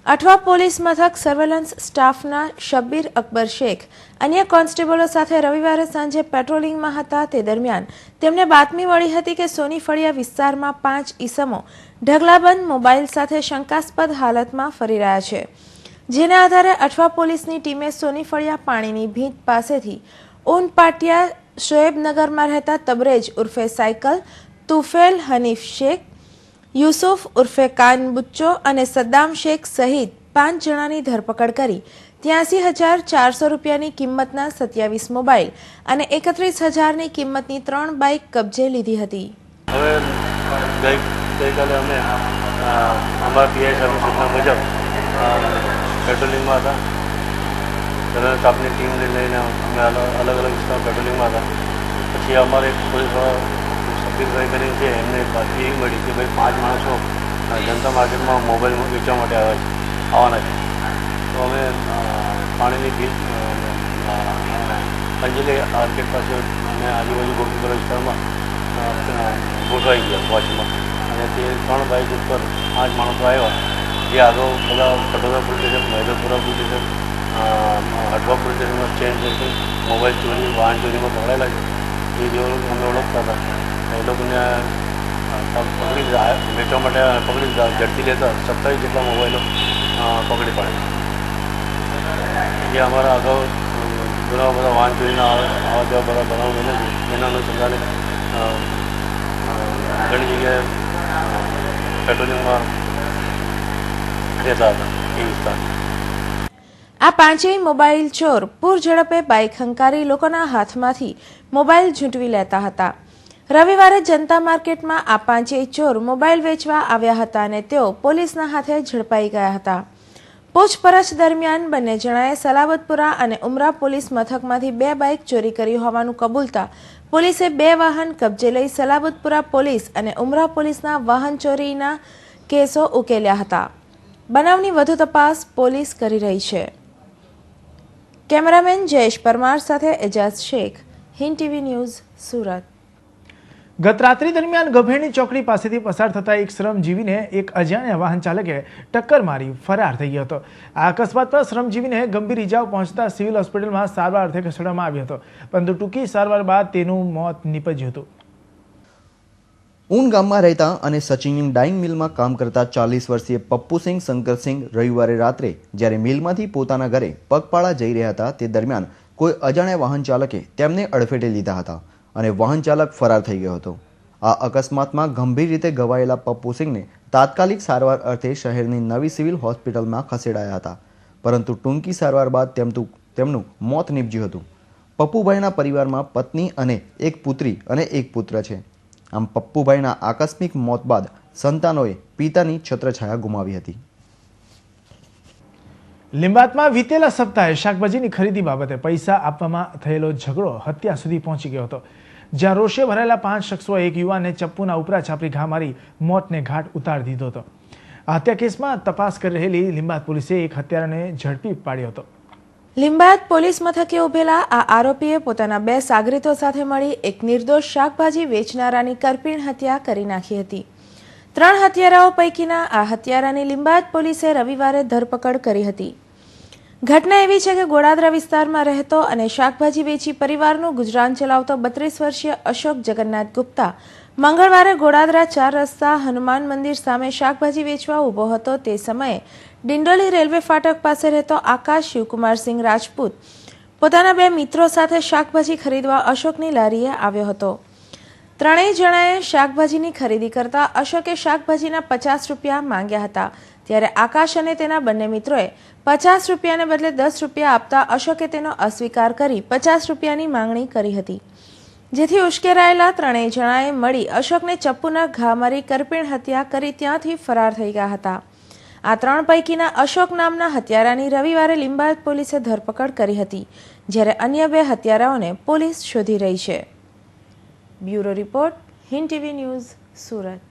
અઠવા પોલીસ મથક સર્વેલન્સ સ્ટાફના શબ્બીર અકબર શેખ અન્ય કોન્સ્ટેબલો સાથે રવિવારે સાંજે પેટ્રોલિંગમાં હતા. તે દરમિયાન તેમને બાતમી મળી હતી કે સોની ફળિયા વિસ્તારમાં 5 ઈસમો ઢગલાબંધ મોબાઈલ સાથે શંકાસ્પદ હાલતમાં ફરી રહ્યા છે, જેના આધારે અઠવા પોલીસની ટીમે સોની ફળિયા પાણીની ભીંત પાસેથી ઊન પાટિયા શોએબનગરમાં રહેતા તબરેજ ઉર્ફે સાયકલ, તુફેલ હનીફ શેખ, યુસુફ ઉર્ફે કાન બુચ્ચો અને સદ્દામ શેખ સહિત 5 જણાની ધરપકડ કરી 83,400 રૂપિયાની કિંમતના 27 મોબાઈલ અને 31,000ની કિંમતની 3 બાઇક કબજે લીધી હતી. હવે ગઈકાલે અમે અમારા પીઆઈ સાહેબની સૂચના મુજબ પેટ્રોલિંગમાં હતા. સર્વેલન્સ સ્ટાફની ટીમ લઈને અમે અલગ અલગ વિસ્તારમાં પેટ્રોલિંગમાં હતા. પછી અમારે એક પોલીસ સબ્બીરભાઈ કરીને છે, એમને બાતમી એવી મળી કે ભાઈ 5 માણસો જનતા માર્કેટમાં મોબાઈલ વેચવા માટે આવવાના છે. તો અમે પાણીની બિલ અંજલી માર્કેટ પાસે અને આજુબાજુ ગોપીપુરા વિસ્તારમાં ગોઠવાઈ ગયા વોચમાં અને તે 3 બાઇક ઉપર 5 માણસો આવ્યા, જે આગળ બધા Katora police station, Mahedarpura police station, Athwa police સ્ટેશનમાં ચેન સ્ટેશન, મોબાઈલ ચોરી, વાહન ચોરીમાં પકડાયેલા છે. એ જેઓ અમે ઓળખતા હતા એ લોકોને પકડી વેચવા માટે પકડી ઝડપી લેતા 27 જેટલા મોબાઈલો પકડી પાડે. જે અમારા અગાઉ ઘણા બધા વાહન ચોરીના આવા તેવા બધા બનાવ બને છે, એના અનુસંધાને ઘણી જગ્યાએ પેટ્રોલિંગમાં રહેતા હતા એ વિસ્તાર. આ પાંચેય મોબાઈલ ચોર પૂર ઝડપે બાઇક હંકારી લોકોના હાથમાંથી મોબાઈલ ઝૂંટવી લેતા હતા. રવિવારે જનતા માર્કેટમાં આ પાંચેય ચોર મોબાઈલ વેચવા આવ્યા હતા અને તેઓ પોલીસના હાથે ઝડપાઈ ગયા હતા. પૂછપરછ દરમિયાન બંને જણાએ સલાબતપુરા અને ઉમરા પોલીસ મથકમાંથી 2 બાઇક ચોરી કરી હોવાનું કબૂલતા પોલીસે 2 વાહન કબજે લઈ સલાબતપુરા પોલીસ અને ઉમરા પોલીસના વાહન ચોરીના કેસો ઉકેલ્યા હતા. બનાવની વધુ તપાસ પોલીસ કરી રહી છે. કેમેરામેન જયેશ પરમાર સાથે એજાઝ શેખ, હિન્દ ટીવી ન્યૂઝ, સુરત. ગત રાત્રિ દરમિયાન ગભેણી ચોકડી પાસેથી પસાર થતા એક શ્રમજીવીને એક અજાણ્યા વાહન ચાલકે ટક્કર મારી ફરાર થઈ ગયો હતો. આ અકસ્માત પર શ્રમજીવીને ગંભીર ઇજાઓ પહોંચતા સિવિલ હોસ્પિટલમાં સારવાર અર્થે ખસેડવામાં આવ્યો હતો, પરંતુ ટૂંકી સારવાર બાદ તેનું મોત નીપજ્યું હતું. ઊન ગામમાં રહેતા અને સચિન ડાઇંગ મિલમાં કામ કરતા 40 વર્ષીય પપ્પુસિંહ શંકરસિંહ રવિવારે રાત્રે જ્યારે મિલમાંથી પોતાના ઘરે પગપાળા જઈ રહ્યા હતા તે દરમિયાન કોઈ અજાણ્યા વાહન ચાલકે તેમને અડફેટે લીધા હતા અને વાહન ચાલક ફરાર થઈ ગયો હતો. આ અકસ્માતમાં ગંભીર રીતે ઘવાયેલા પપ્પુસિંહને તાત્કાલિક સારવાર અર્થે શહેરની નવી સિવિલ હોસ્પિટલમાં ખસેડાયા હતા, પરંતુ ટૂંકી સારવાર બાદ તેમનું મોત નીપજ્યું હતું. પપ્પુભાઈના પરિવારમાં પત્ની અને એક પુત્રી અને એક પુત્ર છે. આમ પપ્પુભાઈના આકસ્મિક મોત બાદ સંતાનોએ પિતાની છત્રછાયા ગુમાવી હતી. લીંબાતમાં વીતેલા સપ્તાહે શાકભાજીની ખરીદી બાબતે પૈસા આપવામાં થયેલો ઝઘડો હત્યા સુધી પહોંચી ગયો હતો, જ્યાં રોષે ભરાયેલા 5 શખ્સોએ એક યુવાનને ચપ્પુના ઉપરા છાપરી ઘા મારી મોતને ઘાટ ઉતારી દીધો હતો. આ હત્યા કેસમાં તપાસ કરી રહેલી લીંબાત પોલીસે એક હત્યારાને ઝડપી પાડ્યો હતો. લીંબાયત પોલીસ મથકે ઉભેલા આ આરોપીએ પોતાના 2 સાગરીતો સાથે મળી એક નિર્દોષ શાકભાજી વેચનારાની કરપીણ હત્યા કરી નાખી હતી. 3 હત્યારાઓ પૈકીના આ હત્યારાની લીંબાયત પોલીસે રવિવારે ધરપકડ કરી હતી. ઘટના એવી છે કે ગોડાદરા વિસ્તારમાં રહેતો અને શાકભાજી વેચી પરિવારનું ગુજરાન ચલાવતો 32 વર્ષીય અશોક જગન્નાથ ગુપ્તા મંગળવારે ગોડાદરા 4 રસ્તા હનુમાન મંદિર સામે શાકભાજી વેચવા ઊભો હતો. તે સમયે ડિંડોલી રેલવે ફાટક પાસે રહેતો આકાશ શિવકુમારસિંહ રાજપૂત પોતાના 2 મિત્રો સાથે શાકભાજી ખરીદવા અશોકની લારીએ આવ્યો હતો. ત્રણેય જણાએ શાકભાજીની ખરીદી કરતા અશોકે શાકભાજીના 50 રૂપિયા માંગ્યા હતા, ત્યારે આકાશ અને તેના બંને મિત્રોએ 50 રૂપિયાને બદલે 10 રૂપિયા આપતા અશોકે તેનો અસ્વીકાર કરી 50 રૂપિયાની માંગણી કરી હતી, જેથી ઉશ્કેરાયેલા ત્રણેય જણાએ મળી અશોકને ચપ્પુના ઘા મારી કરપીણ હત્યા કરી ત્યાંથી ફરાર થઈ ગયા હતા. આ 3 પૈકીના અશોક નામના હત્યારાની રવિવારે લીંબાયત પોલીસે ધરપકડ કરી હતી, જ્યારે અન્ય 2 હત્યારાઓને પોલીસ શોધી રહી છે. Bureau report, Hind TV news, Surat.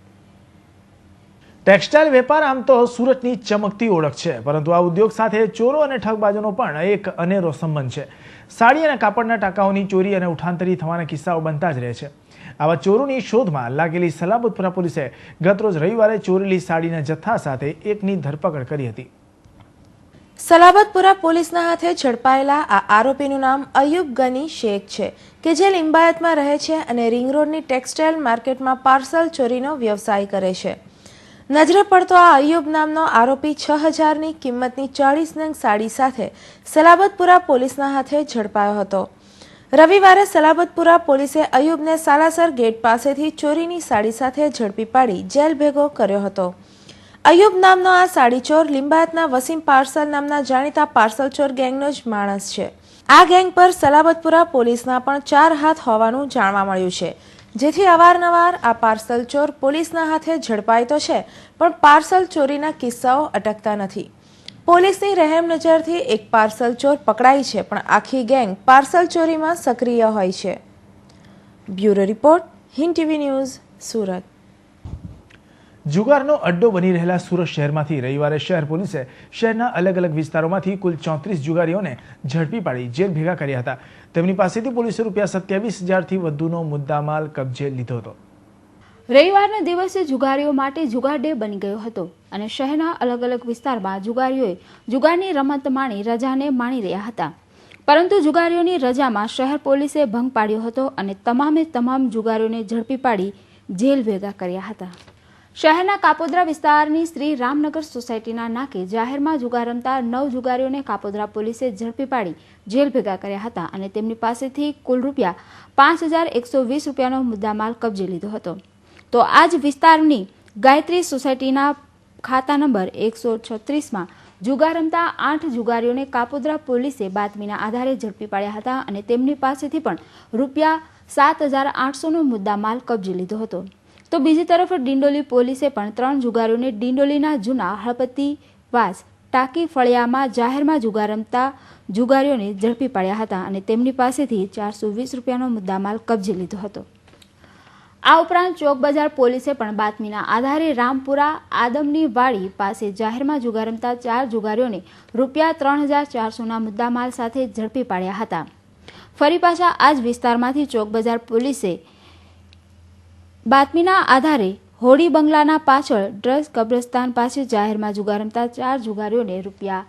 Textile વેપાર આમ તો સુરતની ચમકતી ઓળખ છે, પરંતુ આ ઉદ્યોગ સાથે ચોરો અને ઠગબાજોનો પણ એક અનેરો સંબંધ છે. સાડી અને કાપડના ટાંકાઓની ચોરી અને ઉઠાંતરી થવાના કિસ્સાઓ બનતા જ રહે છે. આવા ચોરોની શોધમાં લાગેલી સલાબતપુરા પોલીસે ગતરોજ રવિવારે ચોરેલી સાડીના જથ્થા સાથે એકની ધરપકડ કરી હતી. સલાબતપુરા પોલીસના હાથે ઝડપાયેલા આ આરોપીનું નામ અયુબ ગની શેખ છે, કે જે લિંબાયતમાં રહે છે અને રિંગ રોડની ટેક્સટાઇલ માર્કેટમાં પાર્સલ ચોરીનો વ્યવસાય કરે છે. નજરે પડતો આ અયુબ નામનો આરોપી 6000ની કિંમતની 40 નંગ સાડી સાથે સલાબતપુરા પોલીસના હાથે ઝડપાયો હતો. રવિવારે સલાબતપુરા પોલીસે અયુબને સાલાસર ગેટ પાસેથી ચોરીની સાડી સાથે ઝડપી પાડી જેલ ભેગો કર્યો હતો. અયુબ નામનો આ સાડી ચોર લિંબાયતના વસીમ પાર્સલ નામના જાણીતા પાર્સલ ચોર ગેંગનો જ માણસ છે. આ ગેંગ પર સલાબતપુરા પોલીસના પણ 4 હાથ હોવાનું જાણવા મળ્યું છે, જેથી અવારનવાર આ પાર્સલ ચોર પોલીસના હાથે ઝડપાય તો છે, પણ પાર્સલ ચોરીના કિસ્સાઓ અટકતા નથી. પોલીસની રહેમ નજરથી એક પાર્સલ ચોર પકડાય છે, પણ આખી ગેંગ પાર્સલ ચોરીમાં સક્રિય હોય છે. Bureau report, Hind TV news, Surat. જુગારનો અડ્ડો બની રહેલા સુરત શહેરમાંથી રવિવારે શહેર પોલીસે શહેરના અલગ અલગ વિસ્તારોમાંથી કુલ 34 જુગારીઓને ઝડપી પાડી જેલ ભેગા કર્યા હતા. તેમની પાસેથી પોલીસે ₹27,000થી વધુનો મુદ્દામાલ કબજે લીધો હતો. રવિવારના દિવસે જુગારીઓ માટે જુગાર ડે બની ગયો હતો અને શહેરના અલગ અલગ વિસ્તારમાં જુગારીઓએ જુગારની રમત માણી રજાને માણી રહ્યા હતા, પરંતુ જુગારીઓની રજામાં શહેર પોલીસે ભંગ પાડ્યો હતો અને તમામે તમામ જુગારીઓને ઝડપી પાડી જેલ ભેગા કર્યા હતા. શહેરના કાપોદ્રા વિસ્તારની શ્રી રામનગર સોસાયટીના નાકે જાહેરમાં જુગાર રમતા 9 જુગારીઓને કાપોદ્રા પોલીસે ઝડપી પાડી જેલ ભેગા કર્યા હતા અને તેમની પાસેથી કુલ ₹5,120 રૂપિયાનો મુદ્દામાલ કબજે લીધો હતો. તો આ જ વિસ્તારની ગાયત્રી સોસાયટીના ખાતા નંબર 136માં જુગાર રમતા 8 જુગારીઓને કાપોદ્રા પોલીસે બાતમીના આધારે ઝડપી પાડ્યા હતા અને તેમની પાસેથી પણ 7,800નો મુદ્દામાલ કબજે લીધો હતો. તો બીજી તરફ ડિંડોલી પોલીસે પણ 3 જુગારીઓને ડિંડોલીના જૂના હળપતિવાસ ટાંકી ફળિયામાં જાહેરમાં જુગાર રમતા જુગારીઓને ઝડપી પાડ્યા હતા અને તેમની પાસેથી 420 રૂપિયાનો મુદ્દામાલ કબજે લીધો હતો. આ ઉપરાંત ચોક બજાર પોલીસે પણ બાતમીના આધારે રામપુરા આદમની વાડી પાસે જાહેરમાં જુગાર રમતા 4 જુગારીઓને રૂપિયા 3,400ના મુદ્દામાલ સાથે ઝડપી પાડ્યા હતા. ફરી પાછા આ જ વિસ્તારમાંથી ચોક બજાર પોલીસે બાતમીના આધારે હોડી બંગલાના પાછળ ડ્રગ્સ કબ્રસ્તાન પાસે જાહેરમાં જુગાર રમતા 4 જુગારીઓને રૂપિયા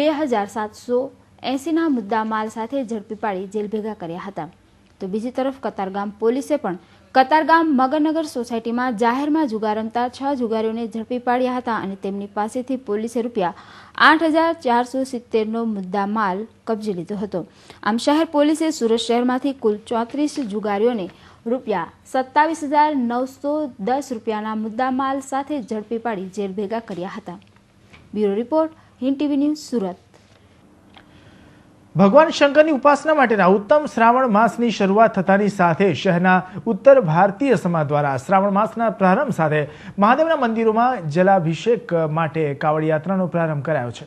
2,780ના મુદ્દામાલ સાથે ઝડપી પાડી જેલ ભેગા કર્યા હતા. તો બીજી તરફ કતારગામ પોલીસે પણ કતારગામ મગરનગર સોસાયટીમાં જાહેરમાં જુગાર રમતા 6 જુગારીઓને ઝડપી પાડ્યા હતા અને તેમની પાસેથી પોલીસે રૂપિયા 8,470નો મુદ્દામાલ કબજે લીધો હતો. આમ શહેર પોલીસે સુરત શહેરમાંથી કુલ 34 જુગારીઓને રૂપિયા 27,910 રૂપિયાના મુદ્દામાલ સાથે ઝડપી પાડી જેલ ભેગા કર્યા હતા. Bureau report, Hind TV news, Surat. ભગવાન શંકરની ઉપાસના માટેના ઉત્તમ શ્રાવણ માસની શરૂઆત થતાની સાથે શહેરના ઉત્તર ભારતીય સમાજ દ્વારા શ્રાવણ માસના પ્રારંભ સાથે મહાદેવના મંદિરોમાં જલાભિષેક માટે કાવડ યાત્રાનો પ્રારંભ કરાયો છે.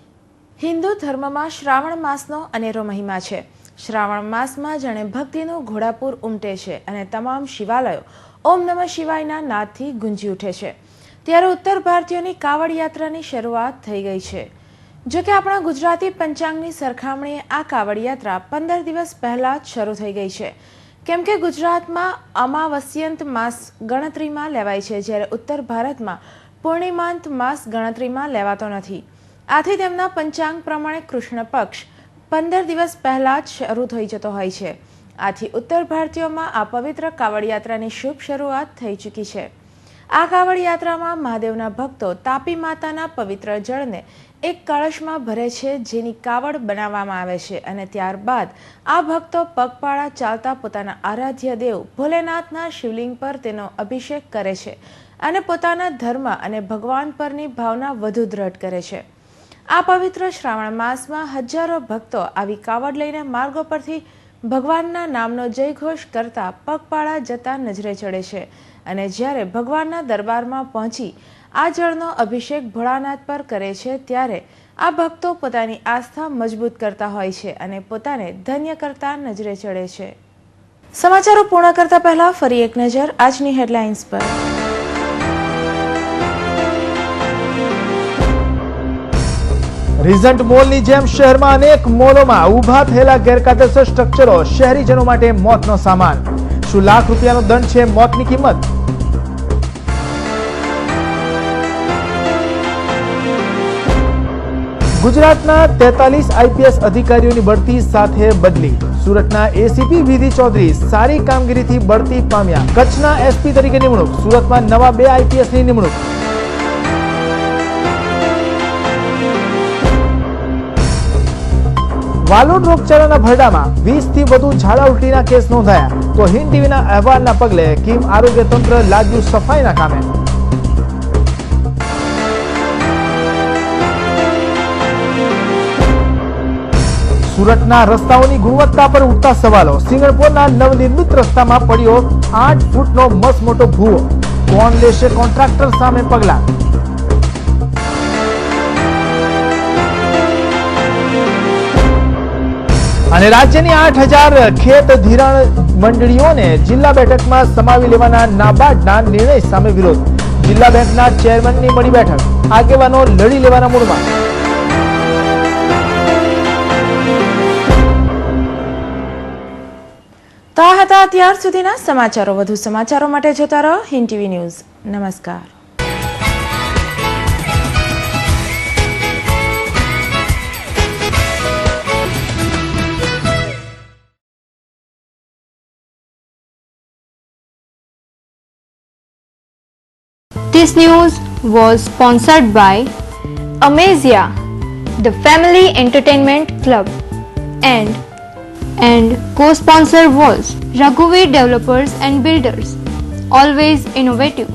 હિન્દુ ધર્મમાં શ્રાવણ માસનો અનેરો મહિમા છે. શ્રાવણ માસમાં જાણે ભક્તિનું ઘોડાપુર ઉમટે છે અને તમામ શિવાલયો ઓમ નમઃ શિવાયના નાદથી ગુંજી ઉઠે છે. ત્યારે ઉત્તર ભારતીયોની કાવડ યાત્રાની શરૂઆત થઈ ગઈ છે. જોકે આપણા ગુજરાતી પંચાંગની સરખામણીએ આ કાવડ યાત્રા 15 દિવસ પહેલા જ શરૂ થઈ ગઈ છે. કેમ કે ગુજરાતમાં અમાવસ્યંત માસ ગણતરીમાં લેવાય છે, જ્યારે ઉત્તર ભારતમાં પૂર્ણિમાંત માસ ગણતરીમાં લેવાતો નથી. આથી તેમના પંચાંગ પ્રમાણે કૃષ્ણ પક્ષ 15 દિવસ પહેલા જ શરૂ થઈ જતો હોય છે. આથી ઉત્તર ભારતીયોમાં આ પવિત્ર કાવડ યાત્રાની શુભ શરૂઆત થઈ ચૂકી છે. આ કાવડ યાત્રામાં મહાદેવના ભક્તો તાપી માતાના પવિત્ર જળને એક કળશમાં ભરે છે, જેની કાવડ બનાવવામાં આવે છે અને ત્યારબાદ આ ભક્તો પગપાળા ચાલતા પોતાના આરાધ્ય દેવ ભોલેનાથના શિવલિંગ પર તેનો અભિષેક કરે છે અને પોતાના ધર્મ અને ભગવાન પરની ભાવના વધુ દ્રઢ કરે છે. આ પવિત્ર શ્રાવણ માસમાં હજારો ભક્તો આવી કાવડ લઈને માર્ગો પરથી ભગવાનના નામનો જયઘોષ કરતા પગપાળા જતા નજરે ચડે છે અને જ્યારે ભગવાનના દરબારમાં પહોંચી આ જળનો અભિષેક ભોળાનાથ પર કરે છે, ત્યારે આ ભક્તો પોતાની આસ્થા મજબૂત કરતા હોય છે અને પોતાને ધન્ય કરતા નજરે ચડે છે. સમાચારો પૂર્ણ કરતા પહેલા ફરી એક નજર આજની હેડલાઇન્સ પર. રિઝન્ટ મોલની જેમ શહેરમાં અનેક મોલોમાં ઊભા થયેલા ગેરકાયદેસર સ્ટ્રક્ચરો શહેરીજનો માટે મોતનો સામાન. શું લાખ રૂપિયાનો દંડ છે મોતની કિંમત? ગુજરાતના 43 આઈપીએસ અધિકારીઓની બઢતી સાથે બદલી. સુરતના એસીપી વિધિ ચૌધરી સારી કામગીરીથી બઢતી પામ્યા. કચ્છના એસપી તરીકે નિમણૂક. સુરતમાં નવા 2 આઈપીએસની નિમણૂક. વાલોડ રોગચાળાના ભરડામાં 20થી વધુ ઝાડા ઉલટીના કેસ નોંધાયા. તો હિન્દ ટીવીના અહેવાલના પગલે કીમ આરોગ્ય તંત્ર લાગ્યું સફાઈના કામે. સુરતના રસ્તાઓની ગુણવત્તા પર ઉઠતા સવાલો. સિંગણપોરના નવનિર્મિત રસ્તામાં પડ્યો 8 ફૂટનો મસમોટો ભૂવો. કોણ લેશે કોન્ટ્રાક્ટર સામે પગલાં? અને રાજ્યની 8,000 ખેત ધિરાણ મંડળીઓને જિલ્લા બેઠકમાં સમાવી લેવાના નાબાર્ડના નિર્ણય સામે વિરોધ. જિલ્લા બેંકના ચેરમેનની મળી બેઠક. આગેવાનો લડી લેવાના મૂડમાં. તો આ હતા અત્યાર સુધીના સમાચારો. વધુ સમાચારો માટે જોતા રહો હિન્દ ટીવી ન્યૂઝ. નમસ્કાર. This news was sponsored by Amazia, the Family Entertainment Club, and co-sponsor was Raghuveer Developers and Builders, always innovative.